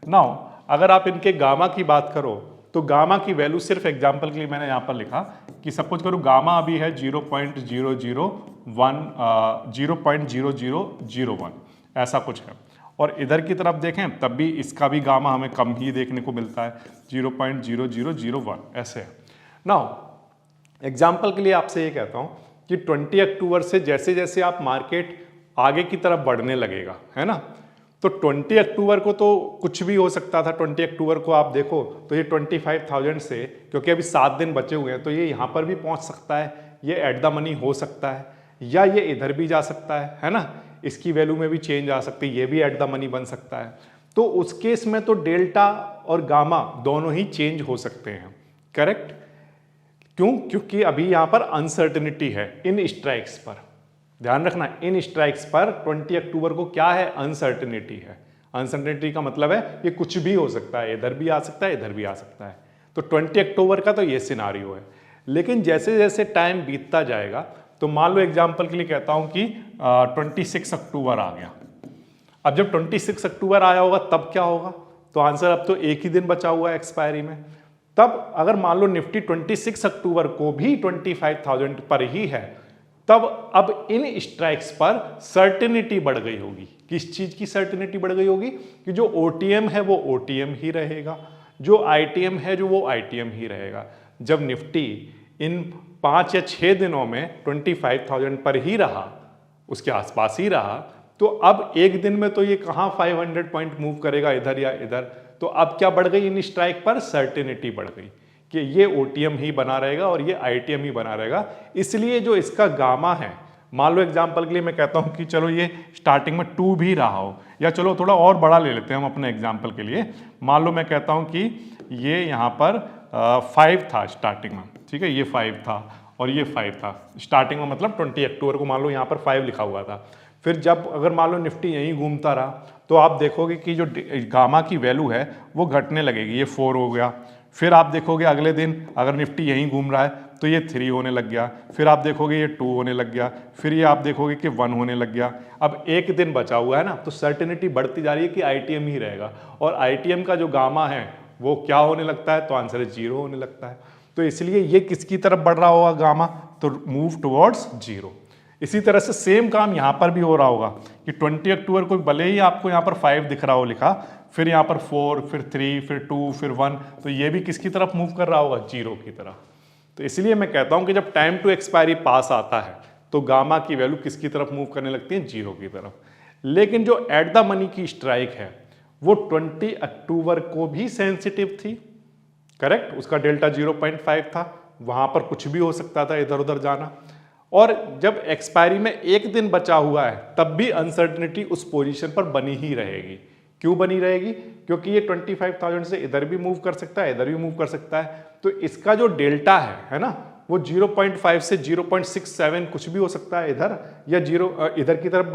नाउ अगर आप इनके गामा की बात करो तो गामा की वैल्यू सिर्फ एग्जांपल के लिए मैंने यहाँ पर लिखा कि सपोज करो गामा अभी है 0.0001 ऐसा कुछ है, और इधर की तरफ देखें तब भी इसका भी गामा हमें कम ही देखने को मिलता है 0.0001 ऐसे है। नाउ एग्जाम्पल के लिए आपसे ये कहता हूँ कि 20 अक्टूबर से जैसे जैसे आप मार्केट आगे की तरफ बढ़ने लगेगा, है ना, तो 20 अक्टूबर को तो कुछ भी हो सकता था। 20 अक्टूबर को आप देखो तो ये 25,000 से, क्योंकि अभी 7 दिन बचे हुए हैं, तो ये यहाँ पर भी पहुँच सकता है, ये एट द मनी हो सकता है, या ये इधर भी जा सकता है ना, इसकी वैल्यू में भी चेंज आ सकती है, ये भी एट द मनी बन सकता है। तो उस केस में तो डेल्टा और गामा दोनों ही चेंज हो सकते हैं, करेक्ट। क्यों? क्योंकि अभी यहाँ पर अनसर्टेनिटी है इन स्ट्राइक्स पर, ध्यान रखना, इन स्ट्राइक्स पर 20 अक्टूबर को क्या है, अनसर्टेनिटी है। अनसर्टेनिटी का मतलब है ये कुछ भी हो सकता है, इधर भी आ सकता है, इधर भी आ सकता है। तो 20 अक्टूबर का तो ये सिनारियो है। लेकिन जैसे जैसे टाइम बीतता जाएगा, तो मान लो एग्जाम्पल के लिए कहता हूं कि 26 अक्टूबर आ गया। अब जब 26 अक्टूबर आया होगा तब क्या होगा, तो आंसर अब तो एक ही दिन बचा हुआ है एक्सपायरी में। तब अगर मान लो निफ्टी 26 अक्टूबर को भी 25,000 पर ही है, तब अब इन स्ट्राइक्स पर सर्टेनिटी बढ़ गई होगी। किस चीज की सर्टेनिटी बढ़ गई होगी? कि जो OTM है वो OTM ही रहेगा, जो ITM है जो वो ITM ही रहेगा। जब निफ्टी इन 5 या 6 दिनों में 25,000 पर ही रहा, उसके आसपास ही रहा, तो अब एक दिन में तो ये कहाँ 500 पॉइंट मूव करेगा इधर या इधर। तो अब क्या बढ़ गई इन स्ट्राइक पर? सर्टेनिटी बढ़ गई कि ये OTM ही बना रहेगा और ये ITM ही बना रहेगा। इसलिए जो इसका गामा है, मान लो एग्जांपल के लिए मैं कहता हूं कि चलो ये स्टार्टिंग में 2 भी रहा हो, या चलो थोड़ा और बड़ा ले लेते हैं हम अपने एग्जांपल के लिए। मान लो मैं कहता हूं कि ये यहाँ पर 5 था स्टार्टिंग में, ठीक है, ये 5 था और ये 5 था स्टार्टिंग में, मतलब 20 अक्टूबर को मान लो यहाँ पर 5 लिखा हुआ था। फिर जब अगर मान लो निफ्टी यहीं घूमता रहा, तो आप देखोगे कि जो गामा की वैल्यू है वो घटने लगेगी, ये 4 हो गया। फिर आप देखोगे अगले दिन अगर निफ्टी यहीं घूम रहा है तो ये 3 होने लग गया, फिर आप देखोगे ये 2 होने लग गया, फिर ये आप देखोगे कि 1 होने लग गया। अब एक दिन बचा हुआ है ना, तो सर्टेनिटी बढ़ती जा रही है कि ITM ही रहेगा, और ITM का जो गामा है वो क्या होने लगता है, तो आंसर 0 होने लगता है। तो इसलिए ये किसकी तरफ बढ़ रहा होगा गामा, तो मूव टुवर्ड्स 0। इसी तरह से सेम काम यहाँ पर भी हो रहा होगा कि 20 अक्टूबर को भले ही आपको यहाँ पर 5 दिख रहा हो लिखा, फिर यहाँ पर 4, फिर 3, फिर 2, फिर 1, तो ये भी किसकी तरफ मूव कर रहा होगा, 0 की तरफ। तो इसलिए मैं कहता हूँ कि जब टाइम टू एक्सपायरी पास आता है तो गामा की वैल्यू किसकी तरफ मूव करने लगती है, 0 की तरफ। लेकिन जो एट द मनी की स्ट्राइक है वो 20 अक्टूबर को भी सेंसिटिव थी, करेक्ट, उसका डेल्टा 0.5 था, वहां पर कुछ भी हो सकता था इधर उधर जाना। और जब एक्सपायरी में एक दिन बचा हुआ है तब भी अनसर्टेनिटी उस पोजीशन पर बनी ही रहेगी। क्यों बनी रहेगी? क्योंकि ये 25,000 से इधर भी मूव कर सकता है, इधर भी मूव कर सकता है। तो इसका जो डेल्टा है ना, वो 0.5 से 0.67 कुछ भी हो सकता है इधर, या 0 इधर की तरफ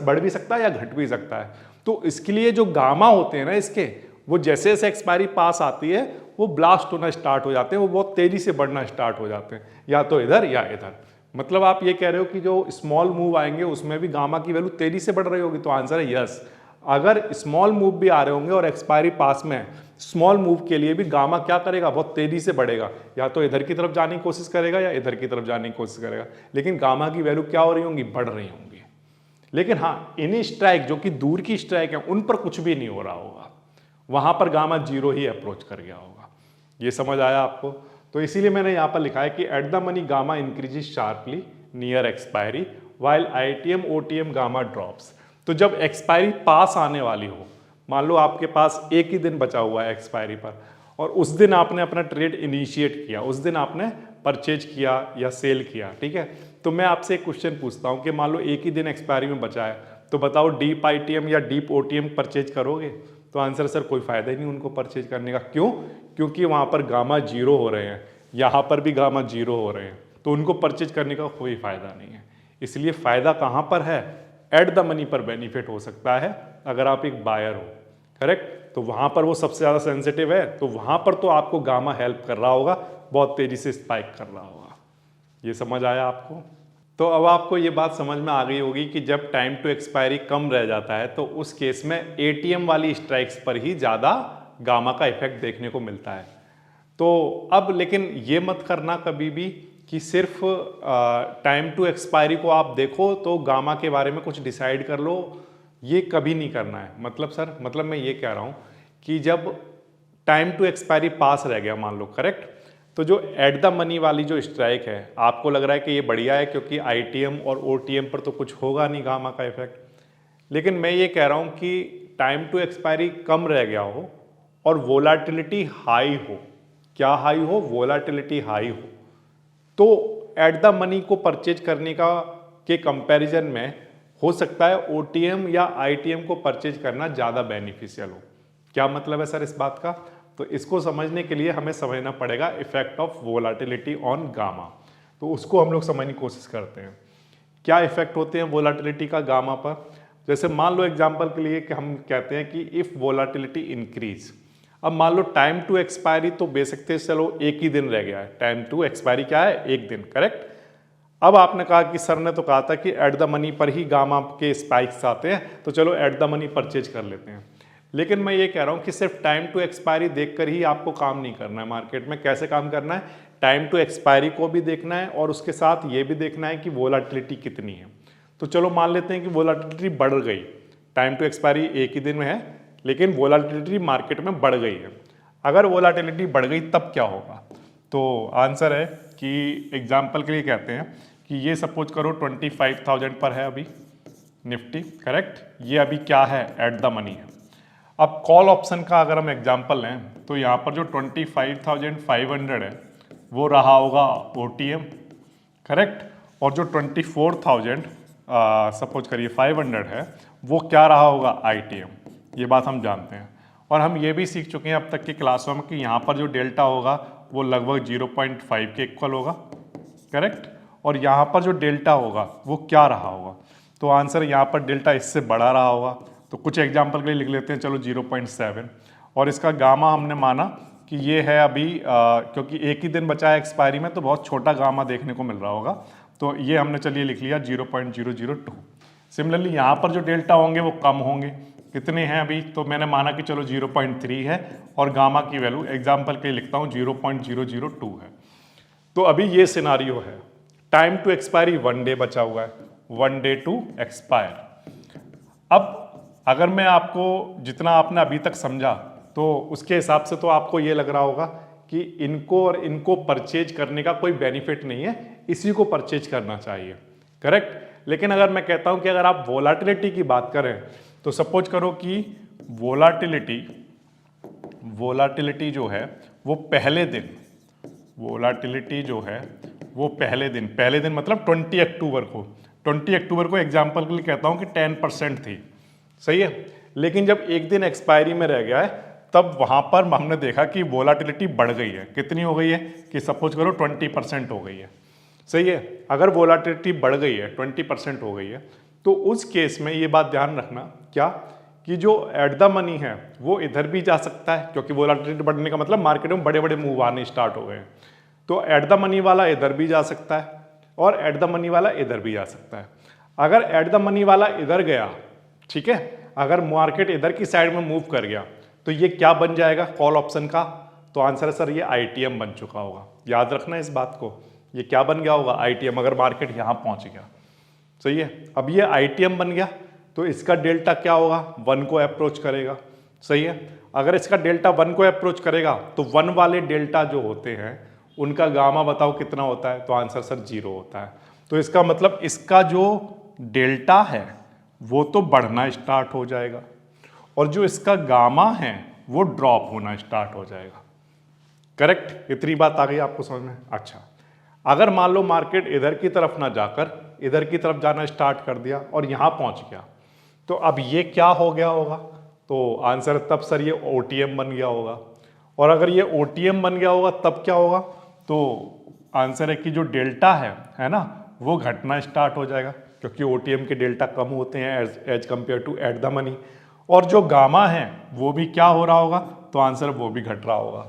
बढ़ भी सकता है या घट भी सकता है। तो इसके लिए जो गामा होते हैं ना इसके, वो जैसे जैसे एक्सपायरी पास आती है वो ब्लास्ट होना स्टार्ट हो जाते हैं, वो बहुत तेजी से बढ़ना स्टार्ट हो जाते हैं, या तो इधर या इधर। मतलब आप ये कह रहे हो कि जो स्मॉल मूव आएंगे उसमें भी गामा की वैल्यू तेजी से बढ़ रही होगी, तो आंसर है यस। अगर स्मॉल मूव भी आ रहे होंगे और एक्सपायरी पास में, स्मॉल मूव के लिए भी गामा क्या करेगा, बहुत तेजी से बढ़ेगा, या तो इधर की तरफ जाने की कोशिश करेगा या इधर की तरफ जाने की कोशिश करेगा, लेकिन गामा की वैल्यू क्या हो रही होंगी, बढ़ रही होंगी। लेकिन हाँ, इन स्ट्राइक जो कि दूर की स्ट्राइक है उन पर कुछ भी नहीं हो रहा होगा, वहां पर गामा 0 ही अप्रोच कर गया होगा। ये समझ आया आपको? तो इसीलिए मैंने यहाँ पर लिखा है कि eight the money gamma increases sharply near expiry while ITM OTM gamma drops. तो जब एक्सपायरी पास आने वाली हो, मान लो आपके पास एक ही दिन बचा हुआ है एक्सपायरी पर, और उस दिन आपने अपना ट्रेड इनिशिएट किया, उस दिन आपने परचेज किया या सेल किया, ठीक है, तो मैं आपसे एक क्वेश्चन पूछता हूँ कि मान लो एक ही दिन एक्सपायरी में बचा है, तो बताओ डीप आईटीएम या डीप ओटीएम परचेज करोगे? तो आंसर सर कोई फायदा ही नहीं उनको परचेज करने का। क्यों? क्योंकि वहाँ पर गामा जीरो हो रहे हैं, यहाँ पर भी गामा जीरो हो रहे हैं, तो उनको परचेज करने का कोई फायदा नहीं है। इसलिए फायदा कहाँ पर है? एट द मनी पर बेनिफिट हो सकता है अगर आप एक बायर हो, करेक्ट। तो वहाँ पर वो सबसे ज़्यादा सेंसिटिव है, तो वहाँ पर तो आपको गामा हेल्प कर रहा होगा, बहुत तेज़ी से स्पाइक कर रहा होगा। ये समझ आया आपको? तो अब आपको ये बात समझ में आ गई होगी कि जब टाइम टू एक्सपायरी कम रह जाता है तो उस केस में एटीएम वाली स्ट्राइक्स पर ही ज़्यादा गामा का इफेक्ट देखने को मिलता है। तो अब लेकिन ये मत करना कभी भी कि सिर्फ टाइम टू एक्सपायरी को आप देखो तो गामा के बारे में कुछ डिसाइड कर लो, ये कभी नहीं करना है। मतलब सर, मतलब मैं ये कह रहा हूँ कि जब टाइम टू एक्सपायरी पास रह गया मान लो, करेक्ट, तो जो एट द मनी वाली जो स्ट्राइक है आपको लग रहा है कि ये बढ़िया है क्योंकि आईटीएम और ओटीएम पर तो कुछ होगा नहीं गामा का इफेक्ट, लेकिन मैं ये कह रहा हूँ कि टाइम टू एक्सपायरी कम रह गया हो और वोलाटिलिटी हाई हो। क्या हाई हो? वोलाटिलिटी हाई हो, तो एट द मनी को परचेज करने का के कंपैरिजन में हो सकता है ओटीएम या आईटीएम को परचेज करना ज़्यादा बेनिफिशियल हो। क्या मतलब है सर इस बात का? तो इसको समझने के लिए हमें समझना पड़ेगा effect of volatility on gamma. तो उसको हम लोग समझने की कोशिश करते हैं। क्या इफेक्ट होते हैं वोलाटिलिटी का गामा पर? जैसे मान लो एग्जांपल के लिए कि हम कहते हैं कि इफ वोलाटिलिटी इंक्रीज। अब मान लो टाइम टू एक्सपायरी तो बेसिक थे, चलो एक ही दिन रह गया है, टाइम टू एक्सपायरी क्या है? एक दिन, करेक्ट। अब आपने कहा कि सर ने तो कहा था कि एट द मनी पर ही गामा के स्पाइक्स आते हैं, तो चलो एट द मनी परचेज कर लेते हैं। लेकिन मैं ये कह रहा हूँ कि सिर्फ टाइम टू एक्सपायरी देखकर ही आपको काम नहीं करना है मार्केट में। कैसे काम करना है? टाइम टू एक्सपायरी को भी देखना है और उसके साथ ये भी देखना है कि वोलाटिलिटी कितनी है। तो चलो मान लेते हैं कि वोलाटिलिटी बढ़ गई, टाइम टू एक्सपायरी एक ही दिन में है लेकिन वोलाटिलिटी मार्केट में बढ़ गई है। अगर वोलाटिलिटी बढ़ गई तब क्या होगा? तो आंसर है कि एग्जाम्पल के लिए कहते हैं कि ये सपोज करो 25,000 पर है अभी निफ्टी, करेक्ट। ये अभी क्या है? एट द मनी है। अब कॉल ऑप्शन का अगर हम एग्जांपल लें तो यहाँ पर जो 25,500 है वो रहा होगा ओटीएम, करेक्ट, और जो 24,000 सपोज करिए 500 है वो क्या रहा होगा? आईटीएम। ये बात हम जानते हैं और हम ये भी सीख चुके हैं अब तक की क्लासों में कि यहाँ पर जो डेल्टा होगा वो लगभग 0.5 के इक्वल होगा, करेक्ट, और यहाँ पर जो डेल्टा होगा वो क्या रहा होगा? तो आंसर यहाँ पर डेल्टा इससे बड़ा रहा होगा। तो कुछ एग्जाम्पल के लिए लिख लेते हैं, चलो 0.7, और इसका गामा हमने माना कि ये है अभी क्योंकि एक ही दिन बचा है एक्सपायरी में तो बहुत छोटा गामा देखने को मिल रहा होगा, तो ये हमने चलिए लिख लिया 0.002। सिमिलरली यहाँ पर जो डेल्टा होंगे वो कम होंगे, कितने हैं अभी? तो मैंने माना कि चलो 0.3 है और गामा की वैल्यू एग्जाम्पल के लिए लिखता हूँ 0.002 है। तो अभी ये सिनारियो है, टाइम टू एक्सपायरी 1 डे बचा हुआ है, 1 डे टू एक्सपायर। अब अगर मैं आपको जितना आपने अभी तक समझा तो उसके हिसाब से तो आपको ये लग रहा होगा कि इनको और इनको परचेज करने का कोई बेनिफिट नहीं है, इसी को परचेज करना चाहिए, करेक्ट। लेकिन अगर मैं कहता हूं कि अगर आप वोलाटिलिटी की बात करें तो सपोज करो कि वोलाटिलिटी जो है वो पहले दिन, वोलाटिलिटी जो है वो पहले दिन मतलब 20 अक्टूबर को एग्जाम्पल के लिए कहता हूं कि 10% थी, सही है। लेकिन जब एक दिन एक्सपायरी में रह गया है तब वहां पर हमने देखा कि वोलाटिलिटी बढ़ गई है। कितनी हो गई है? कि सपोज करो 20% हो गई है, सही है। अगर वोलाटिलिटी बढ़ गई है 20% हो गई है तो उस केस में ये बात ध्यान रखना क्या कि जो एट द मनी है वो इधर भी जा सकता है, क्योंकि वोलाटिलिटी बढ़ने का मतलब मार्केट में बड़े बड़े मूव आने स्टार्ट हो गए हैं। तो एट द मनी वाला इधर भी जा सकता है और एट द मनी वाला इधर भी जा सकता है। अगर एट द मनी वाला इधर गया, ठीक है, अगर मार्केट इधर की साइड में मूव कर गया तो ये क्या बन जाएगा कॉल ऑप्शन का? तो आंसर है सर ये आईटीएम बन चुका होगा। याद रखना इस बात को, ये क्या बन गया होगा? आईटीएम, अगर मार्केट यहां पहुंच गया, सही है। अब ये आईटीएम बन गया तो इसका डेल्टा क्या होगा? 1 को अप्रोच करेगा, सही है। अगर इसका डेल्टा 1 को अप्रोच करेगा तो 1 वाले डेल्टा जो होते हैं उनका गामा बताओ कितना होता है? तो आंसर सर 0 होता है। तो इसका मतलब इसका जो डेल्टा है वो तो बढ़ना स्टार्ट हो जाएगा और जो इसका गामा है वो ड्रॉप होना स्टार्ट हो जाएगा, करेक्ट। इतनी बात आ गई आपको समझ में? अच्छा, अगर मान लो मार्केट इधर की तरफ ना जाकर इधर की तरफ जाना स्टार्ट कर दिया और यहाँ पहुँच गया, तो अब ये क्या हो गया होगा? तो आंसर तब सर ये OTM बन गया होगा। और अगर ये OTM बन गया होगा तब क्या होगा? तो आंसर है कि जो डेल्टा है ना, वो घटना स्टार्ट हो जाएगा, क्योंकि OTM के डेल्टा कम होते हैं as compare to at the money. और जो गामा है वो भी क्या हो रहा होगा? तो आंसर वो भी घट रहा होगा,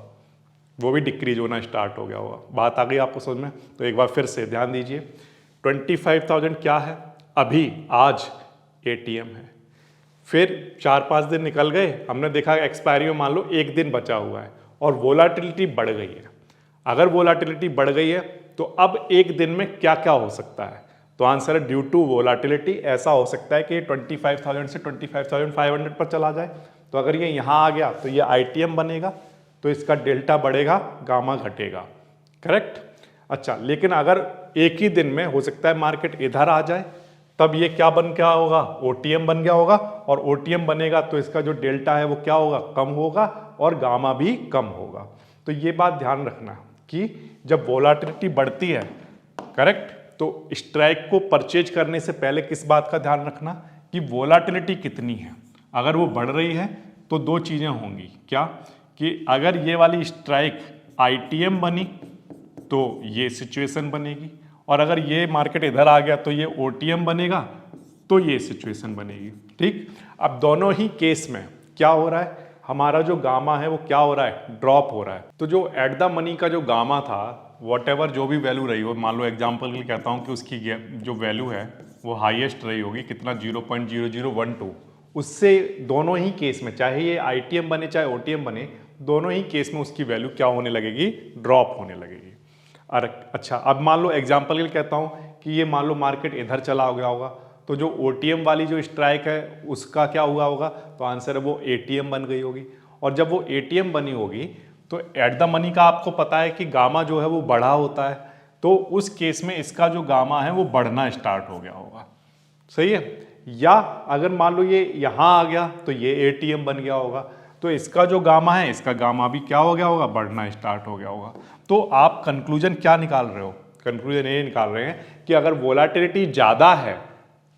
वो भी डिक्रीज होना स्टार्ट हो गया होगा। बात आ गई आपको समझ में? तो एक बार फिर से ध्यान दीजिए, 25,000 क्या है? अभी आज ATM है। फिर 4-5 दिन निकल गए, हमने देखा एक्सपायरी में मान लो एक दिन बचा हुआ है और वोलाटिलिटी बढ़ गई है। अगर वोलाटिलिटी बढ़ गई है तो अब एक दिन में क्या क्या हो सकता है? तो आंसर है ड्यू टू वोलाटिलिटी ऐसा हो सकता है कि 25,000 से 25,500 पर चला जाए। तो अगर ये यहाँ आ गया तो ये ITM बनेगा, तो इसका डेल्टा बढ़ेगा, गामा घटेगा। करेक्ट? अच्छा, लेकिन अगर एक ही दिन में हो सकता है मार्केट इधर आ जाए, तब ये क्या बन क्या होगा? OTM बन गया होगा। और OTM बनेगा तो इसका जो डेल्टा है वो क्या होगा? कम होगा और गामा भी कम होगा। तो ये बात ध्यान रखना कि जब वोलाटिलिटी बढ़ती है, करेक्ट, तो स्ट्राइक को परचेज करने से पहले किस बात का ध्यान रखना कि वोलाटिलिटी कितनी है। अगर वो बढ़ रही है तो दो चीज़ें होंगी, क्या कि अगर ये वाली स्ट्राइक ITM बनी तो ये सिचुएशन बनेगी, और अगर ये मार्केट इधर आ गया तो ये OTM बनेगा, तो ये सिचुएशन बनेगी। ठीक, अब दोनों ही केस में क्या हो रहा है? हमारा जो गामा है वो क्या हो रहा है? ड्रॉप हो रहा है। तो जो एट द मनी का जो गामा था, वॉटेवर जो भी वैल्यू रही हो, मान लो एग्जांपल के लिए कहता हूँ कि उसकी जो वैल्यू है वो हाईएस्ट रही होगी, कितना 0.0012, उससे दोनों ही केस में, चाहे ये ITM बने चाहे OTM बने, दोनों ही केस में उसकी वैल्यू क्या होने लगेगी? ड्रॉप होने लगेगी। और अच्छा, अब मान लो एग्जांपल के लिए कहता हूँ कि ये मान लो मार्केट इधर चला गया होगा, तो जो OTM वाली जो स्ट्राइक है उसका क्या हुआ होगा? तो आंसर है वो ATM बन गई होगी। और जब वो ATM बनी होगी तो एट द मनी का आपको पता है कि गामा जो है वो बढ़ा होता है, तो उस केस में इसका जो गामा है वो बढ़ना स्टार्ट हो गया होगा। सही है? या अगर मान लो ये यहाँ आ गया तो ये ATM बन गया होगा, तो इसका जो गामा है, इसका गामा भी क्या हो गया होगा? बढ़ना स्टार्ट हो गया होगा। तो आप कंक्लूजन क्या निकाल रहे हो? कंक्लूजन ये निकाल रहे हैं कि अगर वोलाटिलिटी ज़्यादा है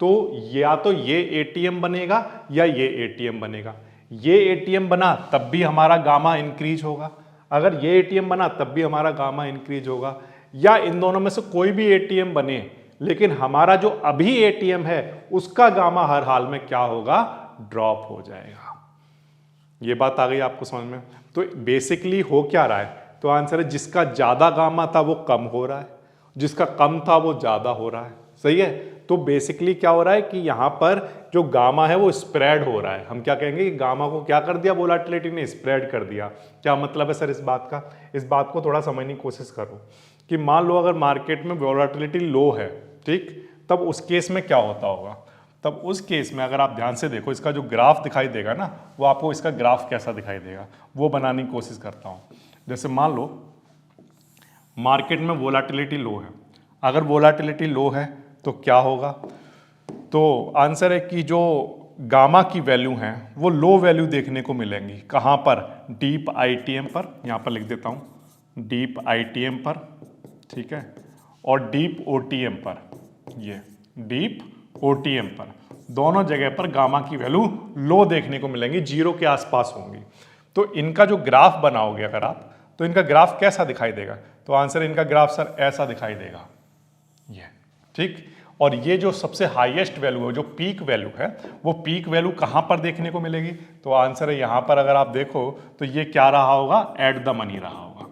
तो या तो ये ATM बनेगा या ये ATM बनेगा। ये ATM बना तब भी हमारा गामा इंक्रीज होगा, अगर ये ATM बना तब भी हमारा गामा इंक्रीज होगा, या इन दोनों में से कोई भी ATM बने लेकिन हमारा जो अभी ATM है उसका गामा हर हाल में क्या होगा? ड्रॉप हो जाएगा। ये बात आ गई आपको समझ में? तो बेसिकली हो क्या रहा है? तो आंसर है जिसका ज़्यादा गामा था वो कम हो रहा है, जिसका कम था वो ज़्यादा हो रहा है। सही है? तो बेसिकली क्या हो रहा है कि यहाँ पर जो गामा है वो स्प्रेड हो रहा है। हम क्या कहेंगे कि गामा को क्या कर दिया? वोलाटिलिटी ने स्प्रेड कर दिया। क्या मतलब है सर इस बात का? इस बात को थोड़ा समझने की कोशिश करो कि मान लो अगर मार्केट में वोलाटिलिटी लो है, ठीक, तब उस केस में क्या होता होगा? तब उस केस में अगर आप ध्यान से देखो, इसका जो ग्राफ दिखाई देगा ना, वो आपको इसका ग्राफ कैसा दिखाई देगा वो बनाने की कोशिश करता हूँ। जैसे मान लो मार्केट में वोलाटिलिटी लो है, अगर वोलाटिलिटी लो है तो क्या होगा? तो आंसर है कि जो गामा की वैल्यू हैं वो लो वैल्यू देखने को मिलेंगी। कहाँ पर? डीप ITM पर, यहाँ पर लिख देता हूँ, डीप ITM पर, ठीक है, और डीप OTM पर, ये डीप OTM पर, दोनों जगह पर गामा की वैल्यू लो देखने को मिलेंगी, 0 के आसपास होंगी। तो इनका जो ग्राफ बनाओगे अगर आप, तो इनका ग्राफ कैसा दिखाई देगा? तो आंसर इनका ग्राफ सर ऐसा दिखाई देगा, ये, ठीक। और ये जो सबसे हाईएस्ट वैल्यू है, जो पीक वैल्यू है, वो पीक वैल्यू कहाँ पर देखने को मिलेगी? तो आंसर है यहाँ पर। अगर आप देखो तो ये क्या रहा होगा? एट द मनी रहा होगा।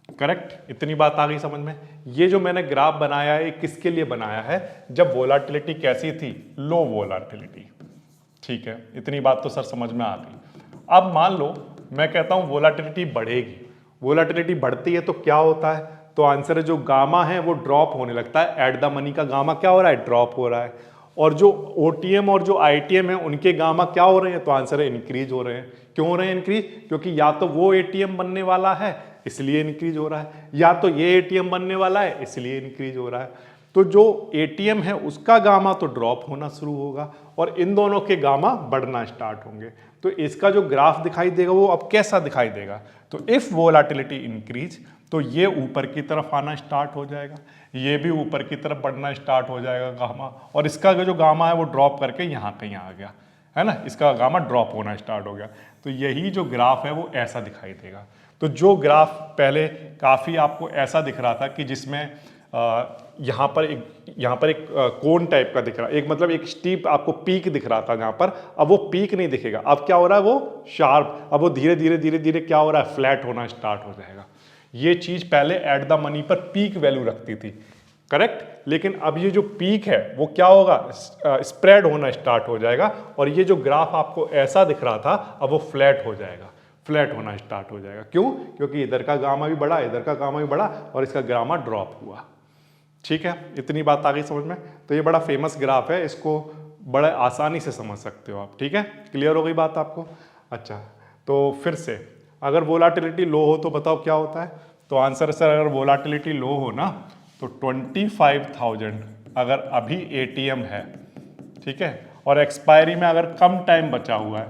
करेक्ट? इतनी बात आ गई समझ में? ये जो मैंने ग्राफ बनाया है, किसके लिए बनाया है? जब वोलाटिलिटी कैसी थी? लो वोलाटिलिटी। ठीक है, इतनी बात तो सर समझ में आ गई। अब मान लो मैं कहता हूं वोलाटिलिटी बढ़ेगी, वोलाटिलिटी बढ़ती है तो क्या होता है? तो आंसर है जो गामा है वो ड्रॉप होने लगता है। एट द मनी का गामा क्या हो रहा है? ड्रॉप हो रहा है। और जो OTM और जो ITM है उनके गामा क्या हो रहे हैं? तो आंसर है इंक्रीज हो रहे हैं। क्यों हो रहे हैं इंक्रीज? क्योंकि या तो वो ATM बनने वाला है इसलिए इंक्रीज हो रहा है, या तो ये ATM बनने वाला है इसलिए इंक्रीज हो रहा है। तो जो एटीएम है उसका गामा तो ड्रॉप होना शुरू होगा और इन दोनों के गामा बढ़ना स्टार्ट होंगे। तो इसका जो ग्राफ दिखाई देगा वो अब कैसा दिखाई देगा, तो इफ वोलाटिलिटी इंक्रीज तो ये ऊपर की तरफ आना स्टार्ट हो जाएगा, ये भी ऊपर की तरफ बढ़ना स्टार्ट हो जाएगा गामा, और इसका जो गामा है वो ड्रॉप करके यहाँ कहीं आ गया, है ना, इसका गामा ड्रॉप होना स्टार्ट हो गया। तो यही जो ग्राफ है वो ऐसा दिखाई देगा। तो जो ग्राफ पहले काफ़ी आपको ऐसा दिख रहा था कि जिसमें यहाँ पर एक कोन टाइप का दिख रहा है, एक मतलब एक स्टीप आपको पीक दिख रहा था जहाँ पर, अब वो पीक नहीं दिखेगा, अब क्या हो रहा है वो शार्प, अब वो धीरे धीरे क्या हो रहा है, फ्लैट होना स्टार्ट हो जाएगा। ये चीज़ पहले एट द मनी पर पीक वैल्यू रखती थी, करेक्ट, लेकिन अब ये जो पीक है वो क्या होगा, स्प्रेड होना स्टार्ट हो जाएगा और ये जो ग्राफ आपको ऐसा दिख रहा था अब वो फ्लैट हो जाएगा, फ्लैट होना स्टार्ट हो जाएगा। क्यों? क्योंकि इधर का गामा भी बढ़ा, इधर का गामा भी बढ़ा और इसका गामा ड्रॉप हुआ। ठीक है, इतनी बात आ गई समझ में। तो ये बड़ा फेमस ग्राफ है, इसको बड़े आसानी से समझ सकते हो आप। ठीक है, क्लियर हो गई बात आपको। अच्छा, तो फिर से अगर वोलाटिलिटी लो हो तो बताओ क्या होता है। तो आंसर सर अगर वोलाटिलिटी लो हो ना तो 25,000 अगर अभी एटीएम है, ठीक है, और एक्सपायरी में अगर कम टाइम बचा हुआ है,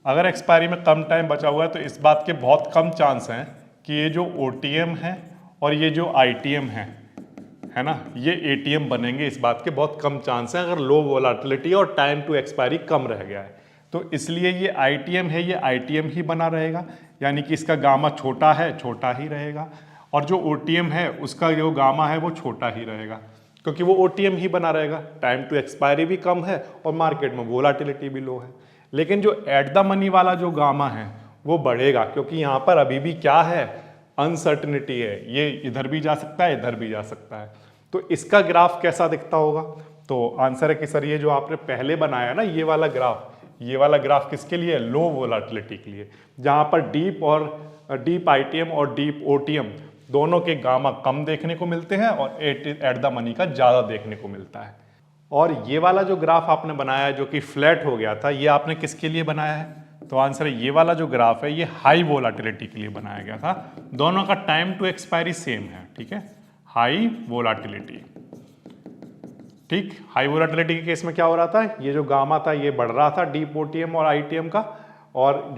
अगर एक्सपायरी में कम टाइम बचा हुआ है तो इस बात के बहुत कम चांस हैं कि ये जो ओटीएम है और ये जो आईटीएम है ना, ये एटीएम बनेंगे, इस बात के बहुत कम चांस हैं अगर लो वोलाटिलिटी और टाइम टू एक्सपायरी कम रह गया है। तो इसलिए ये आईटीएम है, ये आईटीएम ही बना रहेगा, यानी कि इसका गामा छोटा है, छोटा ही रहेगा, और जो ओटीएम है उसका जो गामा है वो छोटा ही रहेगा, क्योंकि वो ओटीएम ही बना रहेगा, टाइम टू एक्सपायरी भी कम है और मार्केट में वोलाटिलिटी भी लो है। लेकिन जो एट द मनी वाला जो गामा है वो बढ़ेगा, क्योंकि यहाँ पर अभी भी क्या है, अनसर्टिनिटी है, ये इधर भी जा सकता है, इधर भी जा सकता है। तो इसका ग्राफ कैसा दिखता होगा, तो आंसर है कि सर ये जो आपने पहले बनाया ना ये वाला ग्राफ किसके लिए, लो वोलाटिलिटी के लिए, जहाँ पर डीप आईटीएम और डीप ओटीएम दोनों के गामा कम देखने को मिलते हैं और एट द मनी का ज़्यादा देखने को मिलता है। और ये वाला जो ग्राफ आपने बनाया जो कि फ्लैट हो गया था, ये आपने किसके लिए बनाया है, तो आंसर है ये वाला जो ग्राफ है ये हाई वोलाटिलिटी के लिए बनाया गया था। दोनों का टाइम टू एक्सपायरी सेम है, ठीक है, हाई वोलाटिलिटी। ठीक, हाई वोलाटिलिटी के केस में क्या हो रहा था, ये जो गामा था ये बढ़ रहा था डीप ओटीएम और आईटीएम का, और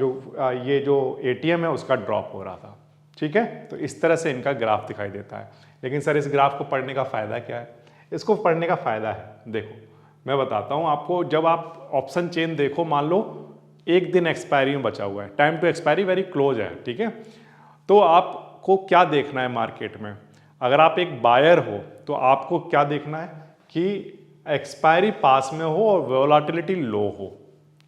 ये जो एटीएम है उसका ड्रॉप हो रहा था। ठीक है, तो इस तरह से इनका ग्राफ दिखाई देता है। लेकिन सर इस ग्राफ को पढ़ने का फ़ायदा क्या है, इसको पढ़ने का फ़ायदा है, देखो मैं बताता हूँ आपको। जब आप ऑप्शन चेन देखो, मान लो एक दिन एक्सपायरी में बचा हुआ है, time to expiry very close है, ठीक है, तो आपको क्या देखना है मार्केट में, अगर आप एक बायर हो तो आपको क्या देखना है कि एक्सपायरी पास में हो और वोलाटिलिटी लो हो।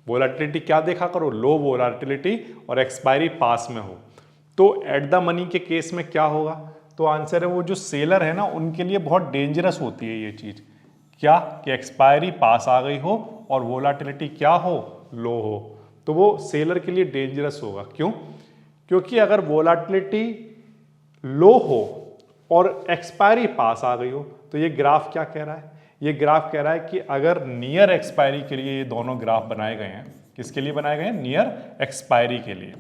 वोलाटिलिटी क्या देखा करो, लो वोलाटिलिटी और एक्सपायरी पास में हो। तो एट द मनी के केस में क्या होगा, तो आंसर है वो जो सेलर है ना उनके लिए बहुत डेंजरस होती है ये चीज़, क्या कि एक्सपायरी पास आ गई हो और वोलाटिलिटी क्या हो, लो हो, तो वो सेलर के लिए डेंजरस होगा। क्यों? क्योंकि अगर वोलाटिलिटी लो हो और एक्सपायरी पास आ गई हो तो ये ग्राफ क्या कह रहा है, ये ग्राफ कह रहा है कि अगर नियर एक्सपायरी के लिए ये दोनों ग्राफ बनाए गए हैं, किसके लिए बनाए गए हैं, नियर एक्सपायरी के लिए,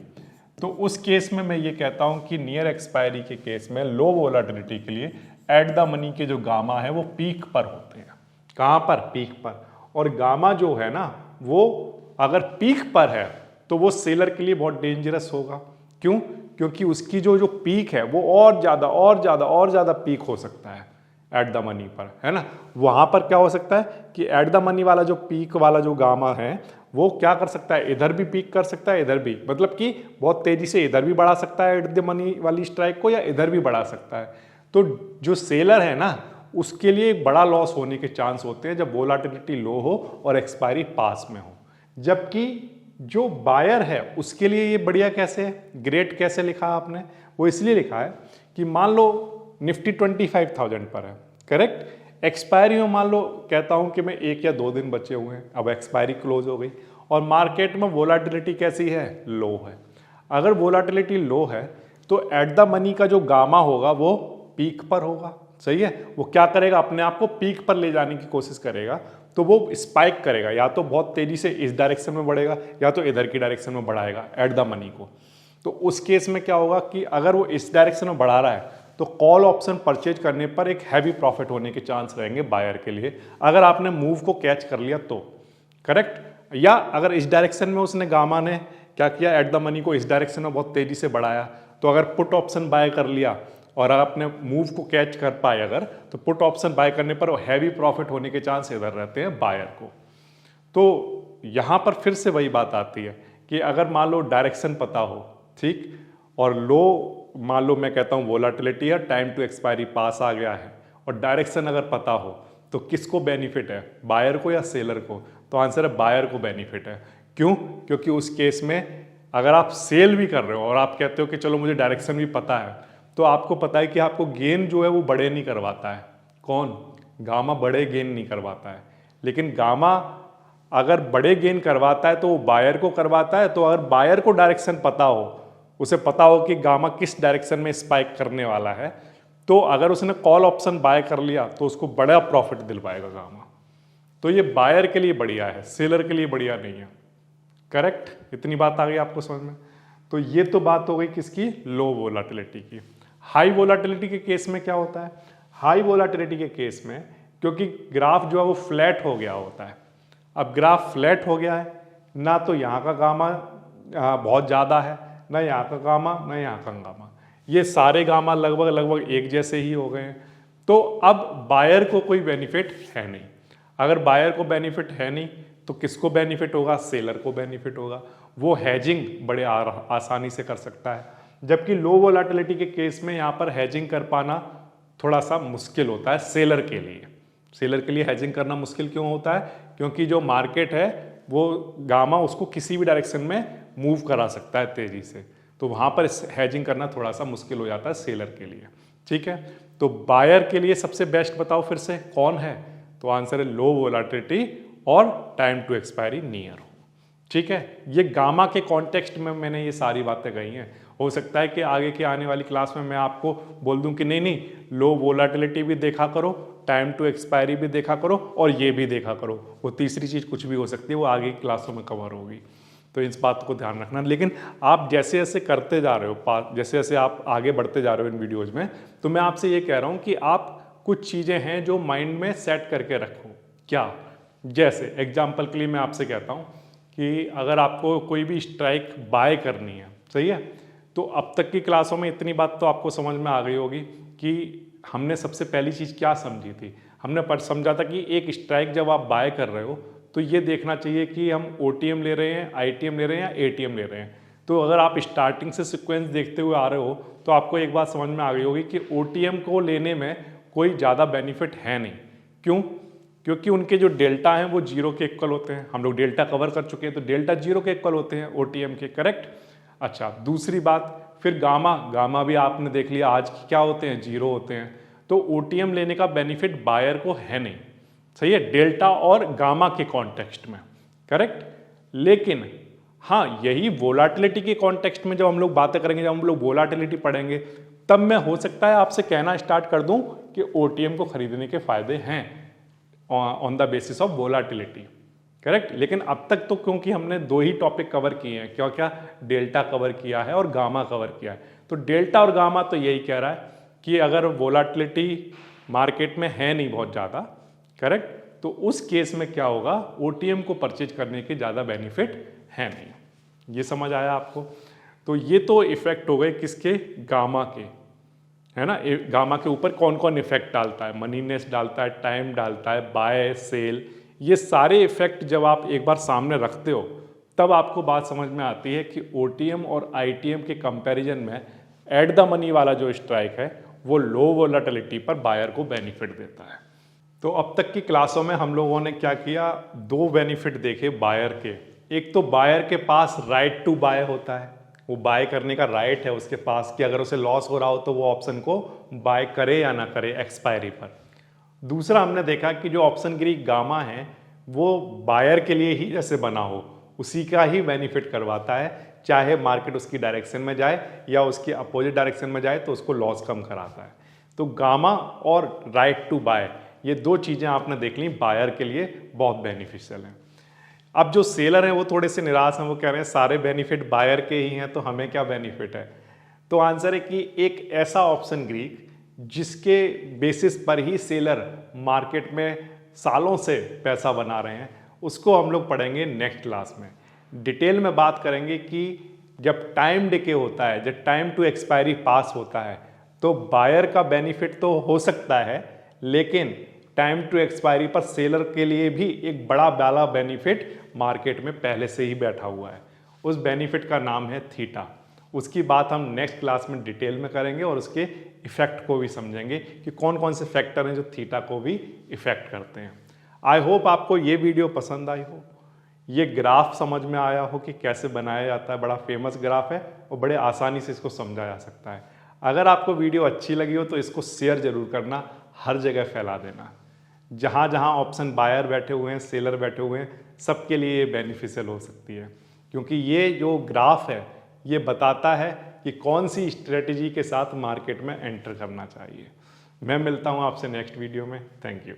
तो उस केस में मैं ये कहता हूं कि नियर एक्सपायरी के केस में लो वोलाटिलिटी के लिए एट द मनी के जो गामा है वो पीक पर होते हैं। कहां पर, पीक पर। और गामा जो है ना वो अगर पीक पर है तो वो सेलर के लिए बहुत डेंजरस होगा। क्यों? क्योंकि उसकी जो पीक है वो और ज़्यादा पीक हो सकता है एट द मनी पर, है ना। वहाँ पर क्या हो सकता है कि एट द मनी वाला जो पीक वाला जो गामा है वो क्या कर सकता है, इधर भी पीक कर सकता है, इधर भी, मतलब कि बहुत तेज़ी से इधर भी बढ़ा सकता है एट द मनी वाली स्ट्राइक को, या इधर भी बढ़ा सकता है। तो जो सेलर है ना उसके लिए एक बड़ा लॉस होने के चांस होते हैं जब वोलाटिलिटी लो हो और एक्सपायरी पास में हो। जबकि जो बायर है उसके लिए ये बढ़िया कैसे है, ग्रेट कैसे लिखा आपने, वो इसलिए लिखा है कि मान लो निफ्टी 25,000 पर है, करेक्ट, एक्सपायरी में मान लो कहता हूं कि मैं 1 या 2 दिन बचे हुए हैं, अब एक्सपायरी क्लोज हो गई और मार्केट में वोलाटिलिटी कैसी है, लो है। अगर वोलाटिलिटी लो है तो एट द मनी का जो गामा होगा वो पीक पर होगा, सही है। वो क्या करेगा, अपने आप को पीक पर ले जाने की कोशिश करेगा, तो वो स्पाइक करेगा, या तो बहुत तेजी से इस डायरेक्शन में बढ़ेगा या तो इधर की डायरेक्शन में बढ़ाएगा एट द मनी को। तो उस केस में क्या होगा कि अगर वो इस डायरेक्शन में बढ़ा रहा है तो कॉल ऑप्शन परचेज करने पर एक हैवी प्रॉफिट होने के चांस रहेंगे बायर के लिए, अगर आपने मूव को कैच कर लिया तो। करेक्ट? या अगर इस डायरेक्शन में उसने गामा ने क्या किया, एट द मनी को इस डायरेक्शन में बहुत तेजी से बढ़ाया, तो अगर पुट ऑप्शन बाय कर लिया और अगर आपने मूव को कैच कर पाए अगर, तो पुट ऑप्शन बाय करने पर हैवी प्रॉफिट होने के चांस इधर रहते हैं बायर को। तो यहाँ पर फिर से वही बात आती है कि अगर मान लो डायरेक्शन पता हो, ठीक, और लो मान लो मैं कहता हूँ वोलाटिलिटी या टाइम टू एक्सपायरी पास आ गया है और डायरेक्शन अगर पता हो, तो किसको बेनिफिट है, बायर को या सेलर को? तो आंसर है बायर को बेनिफिट है। क्यों? क्योंकि उस केस में अगर आप सेल भी कर रहे हो और आप कहते हो कि चलो मुझे डायरेक्शन भी पता है, तो आपको पता है कि आपको गेन जो है वो बड़े नहीं करवाता है। कौन? गामा बड़े गेन नहीं करवाता है, लेकिन गामा अगर बड़े गेन करवाता है तो वो बायर को करवाता है। तो अगर बायर को डायरेक्शन पता हो, उसे पता हो कि गामा किस डायरेक्शन में स्पाइक करने वाला है, तो अगर उसने कॉल ऑप्शन बाय कर लिया तो उसको बड़ा प्रॉफिट दिलवाएगा गामा। तो ये बायर के लिए बढ़िया है, सेलर के लिए बढ़िया नहीं है। करेक्ट? इतनी बात आ गई आपको समझ में? तो ये तो बात हो गई किसकी, लो वोलाटिलिटी की। हाई वोलाटिलिटी के केस में क्या होता है? हाई वोलाटिलिटी के केस में क्योंकि ग्राफ जो है वो फ्लैट हो गया होता है। अब ग्राफ फ्लैट हो गया है, ना तो यहाँ का गामा बहुत ज़्यादा है, ना यहाँ का गामा, ना यहाँ का गामा, ये सारे गामा लगभग लगभग एक जैसे ही हो गए हैं। तो अब बायर को कोई बेनिफिट है नहीं। अगर बायर को बेनिफिट है नहीं तो किसको बेनिफिट होगा? सेलर को बेनिफिट होगा। वो हैजिंग बड़े आसानी से कर सकता है, जबकि लो वोलाटिलिटी के केस में यहाँ पर हैजिंग कर पाना थोड़ा सा मुश्किल होता है सेलर के लिए। सेलर के लिए हैजिंग करना मुश्किल क्यों होता है? क्योंकि जो मार्केट है वो गामा उसको किसी भी डायरेक्शन में मूव करा सकता है तेजी से, तो वहाँ पर हैजिंग करना थोड़ा सा मुश्किल हो जाता है सेलर के लिए। ठीक है, तो बायर के लिए सबसे बेस्ट बताओ फिर से कौन है? तो आंसर है लो वोलाटिलिटी और टाइम टू एक्सपायरी नियर हो। ठीक है, ये गामा के कॉन्टेक्स्ट में मैंने ये सारी बातें कही हैं। हो सकता है कि आगे की आने वाली क्लास में मैं आपको बोल दूं कि नहीं नहीं, लो वोलाटिलिटी भी देखा करो, टाइम टू एक्सपायरी भी देखा करो और ये भी देखा करो। वो तीसरी चीज़ कुछ भी हो सकती है, वो आगे की क्लासों में कवर होगी, तो इस बात को ध्यान रखना। लेकिन आप जैसे जैसे करते जा रहे हो, जैसे जैसे आप आगे बढ़ते जा रहे हो इन वीडियोज़ में, तो मैं आपसे ये कह रहा हूँ कि आप कुछ चीज़ें हैं जो माइंड में सेट करके रखो। क्या? जैसे एग्जाम्पल के लिए मैं आपसे कहता हूँ कि अगर आपको कोई भी स्ट्राइक बाय करनी है, सही है, तो अब तक की क्लासों में इतनी बात तो आपको समझ में आ गई होगी कि हमने सबसे पहली चीज़ क्या समझी थी। हमने पर समझा था कि एक स्ट्राइक जब आप बाय कर रहे हो तो ये देखना चाहिए कि हम OTM ले रहे हैं, ITM ले रहे हैं या ATM ले रहे हैं। तो अगर आप स्टार्टिंग से सीक्वेंस देखते हुए आ रहे हो तो आपको एक बात समझ में आ गई होगी कि OTM को लेने में कोई ज़्यादा बेनिफिट है नहीं। क्यों? क्योंकि उनके जो डेल्टा हैं वो 0 के इक्वल होते हैं। हम लोग डेल्टा कवर कर चुके हैं, तो डेल्टा 0 के इक्वल होते हैं OTM के। करेक्ट? अच्छा, दूसरी बात, फिर गामा भी आपने देख लिया आज की क्या होते हैं, 0 होते हैं। तो OTM लेने का बेनिफिट बायर को है नहीं, सही है, डेल्टा और गामा के कॉन्टेक्स्ट में। करेक्ट? लेकिन हाँ, यही वोलाटिलिटी के कॉन्टेक्स्ट में जब हम लोग बातें करेंगे, जब हम लोग वोलाटिलिटी पढ़ेंगे, तब मैं हो सकता है आपसे कहना स्टार्ट कर दूं कि OTM को खरीदने के फायदे हैं on the basis of volatility. Correct? लेकिन अब तक तो क्योंकि हमने 2 ही टॉपिक कवर किए हैं, क्या क्या, डेल्टा कवर किया है और गामा कवर किया है। तो डेल्टा और गामा तो यही कह रहा है कि अगर वोलाटिलिटी मार्केट में है नहीं बहुत ज़्यादा, करेक्ट, तो उस केस में क्या होगा, OTM को परचेज करने के ज़्यादा बेनिफिट है नहीं। ये समझ आया आपको? तो ये तो इफेक्ट हो गए किसके, गामा के, है ना। गामा के ऊपर कौन कौन इफेक्ट डालता है, मनीनेस डालता है, टाइम डालता है, बाय सेल, ये सारे इफेक्ट जब आप एक बार सामने रखते हो तब आपको बात समझ में आती है कि OTM और ITM के कंपैरिजन में एट द मनी वाला जो स्ट्राइक है वो लो वोलेटिलिटी पर बायर को बेनिफिट देता है। तो अब तक की क्लासों में हम लोगों ने क्या किया, 2 बेनिफिट देखे बायर के। एक तो बायर के पास राइट टू बाय होता है, वो बाय करने का राइट है उसके पास कि अगर उसे लॉस हो रहा हो तो वो ऑप्शन को बाय करे या ना करे एक्सपायरी पर। दूसरा हमने देखा कि जो ऑप्शन ग्रीक गामा है वो बायर के लिए ही जैसे बना हो, उसी का ही बेनिफिट करवाता है, चाहे मार्केट उसकी डायरेक्शन में जाए या उसकी अपोजिट डायरेक्शन में जाए तो उसको लॉस कम कराता है। तो गामा और राइट टू बाय, ये 2 चीज़ें आपने देख ली, बायर के लिए बहुत बेनिफिशियल हैं। अब जो सेलर हैं वो थोड़े से निराश हैं, वो कह रहे हैं सारे बेनिफिट बायर के ही हैं तो हमें क्या बेनिफिट है। तो आंसर है कि एक ऐसा ऑप्शन ग्रीक जिसके बेसिस पर ही सेलर मार्केट में सालों से पैसा बना रहे हैं, उसको हम लोग पढ़ेंगे नेक्स्ट क्लास में। डिटेल में बात करेंगे कि जब टाइम डिके होता है, जब टाइम टू एक्सपायरी पास होता है, तो बायर का बेनिफिट तो हो सकता है, लेकिन टाइम टू एक्सपायरी पर सेलर के लिए भी एक बड़ा बेनिफिट मार्केट में पहले से ही बैठा हुआ है। उस बेनिफिट का नाम है थीटा। उसकी बात हम नेक्स्ट क्लास में डिटेल में करेंगे और उसके इफेक्ट को भी समझेंगे कि कौन कौन से फैक्टर हैं जो थीटा को भी इफेक्ट करते हैं। आई होप आपको ये वीडियो पसंद आई हो, ये ग्राफ समझ में आया हो कि कैसे बनाया जाता है। बड़ा फेमस ग्राफ है और बड़े आसानी से इसको समझा जा सकता है। अगर आपको वीडियो अच्छी लगी हो तो इसको शेयर जरूर करना, हर जगह फैला देना। जहाँ जहाँ ऑप्शन बायर बैठे हुए हैं, सेलर बैठे हुए हैं, सबके लिए ये बेनिफिशियल हो सकती है, क्योंकि ये जो ग्राफ है ये बताता है कि कौन सी स्ट्रेटजी के साथ मार्केट में एंटर करना चाहिए। मैं मिलता हूँ आपसे नेक्स्ट वीडियो में। Thank you.